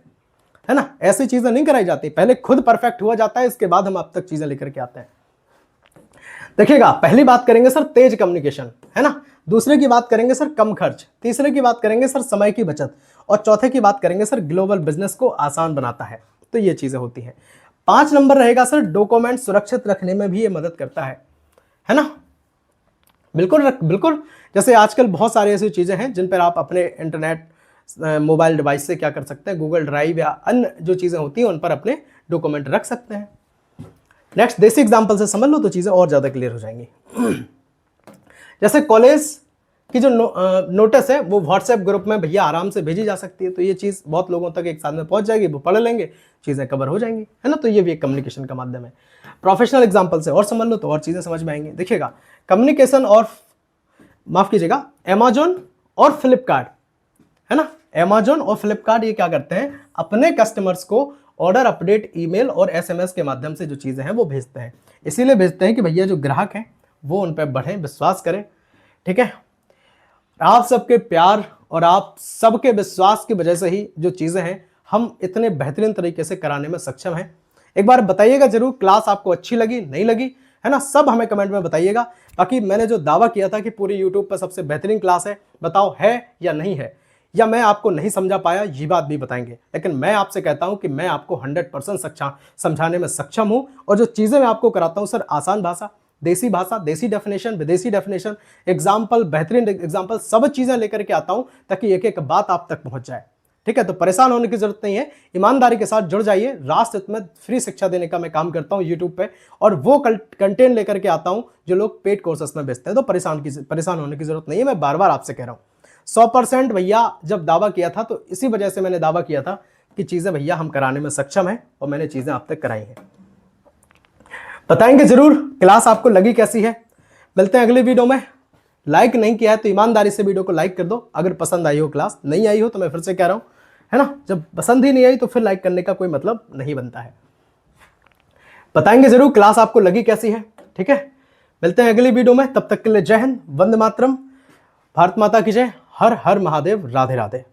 है ना। ऐसी चीजें नहीं कराई जाती, पहले खुद परफेक्ट हुआ जाता है, इसके बाद हम आप तक चीजें लेकर के आते हैं। देखिएगा, पहली बात करेंगे सर तेज कम्युनिकेशन, है ना, दूसरे की बात करेंगे सर कम खर्च, तीसरे की बात करेंगे सर समय की बचत, और चौथे की बात करेंगे सर ग्लोबल बिजनेस को आसान बनाता है। तो ये चीजें होती हैं। 5 नंबर रहेगा सर डॉक्यूमेंट सुरक्षित रखने में भी ये मदद करता है ना। बिल्कुल बिल्कुल, जैसे आजकल बहुत सारी ऐसी चीज़ें हैं जिन पर आप अपने इंटरनेट मोबाइल डिवाइस से क्या कर सकते हैं, गूगल ड्राइव या अन्य जो चीज़ें होती हैं उन पर अपने डॉक्यूमेंट रख सकते हैं। नेक्स्ट देसी एग्जांपल से समझ लो तो चीज़ें और ज़्यादा क्लियर हो जाएंगी। जैसे कॉलेज की जो नोटिस है वो व्हाट्सएप ग्रुप में भैया आराम से भेजी जा सकती है, तो ये चीज़ बहुत लोगों तक एक साथ में पहुंच जाएगी, वो पढ़ लेंगे, चीज़ें कवर हो जाएंगी, है ना। तो ये भी एक कम्युनिकेशन का माध्यम है। प्रोफेशनल एग्जांपल से और समझ लो तो और चीज़ें समझ में आएंगी। देखिएगा, कम्युनिकेशन और माफ कीजिएगा अमेजोन और फ्लिपकार्ट, है ना, अमेजोन और फ्लिपकार्ट ये क्या करते हैं, अपने कस्टमर्स को ऑर्डर अपडेट ईमेल और एसएमएस के माध्यम से जो चीज़ें हैं वो भेजते हैं। इसीलिए भेजते हैं कि भैया जो ग्राहक हैं वो उन पर बढ़ें, विश्वास करें, ठीक है। आप सबके प्यार और आप सबके विश्वास की वजह से ही जो चीज़ें हैं हम इतने बेहतरीन तरीके से कराने में सक्षम हैं। एक बार बताइएगा जरूर, क्लास आपको अच्छी लगी नहीं लगी, है ना, सब हमें कमेंट में बताइएगा। बाकी मैंने जो दावा किया था कि पूरी यूट्यूब पर सबसे बेहतरीन क्लास है, बताओ है या नहीं है, या मैं आपको नहीं समझा पाया, ये बात भी बताएंगे। लेकिन मैं आपसे कहता हूं कि मैं आपको 100% समझाने में सक्षम हूं, और जो चीज़ें मैं आपको कराता हूं सर आसान भाषा, देसी डेफिनेशन, विदेशी डेफिनेशन, एग्जाम्पल, बेहतरीन एग्जाम्पल, सब चीज़ें लेकर के आता हूं ताकि एक एक बात आप तक पहुंच जाए, ठीक है। तो परेशान होने की जरूरत नहीं है, ईमानदारी के साथ जुड़ जाइए। राष्ट्र हित में फ्री शिक्षा देने का मैं काम करता हूं यूट्यूब पे, और वो कंटेंट लेकर के आता हूं जो लोग पेड कोर्सेस में बेचते हैं। तो परेशान होने की जरूरत नहीं है, मैं बार बार आपसे कह रहा हूं। 100% भैया जब दावा किया था तो इसी वजह से मैंने दावा किया था कि चीज़ें भैया हम कराने में सक्षम हैं, और मैंने चीज़ें आप तक कराई हैं। बताएंगे जरूर क्लास आपको लगी कैसी है। मिलते हैं अगली वीडियो में। लाइक नहीं किया है तो ईमानदारी से वीडियो को लाइक कर दो अगर पसंद आई हो क्लास। नहीं आई हो तो मैं फिर से कह रहा हूं, है ना, जब पसंद ही नहीं आई तो फिर लाइक करने का कोई मतलब नहीं बनता है। बताएंगे जरूर क्लास आपको लगी कैसी है। ठीक है, मिलते हैं अगली वीडियो में। तब तक के लिए जय हिंद, वंदे मातरम, भारत माता की जय, हर हर महादेव, राधे राधे।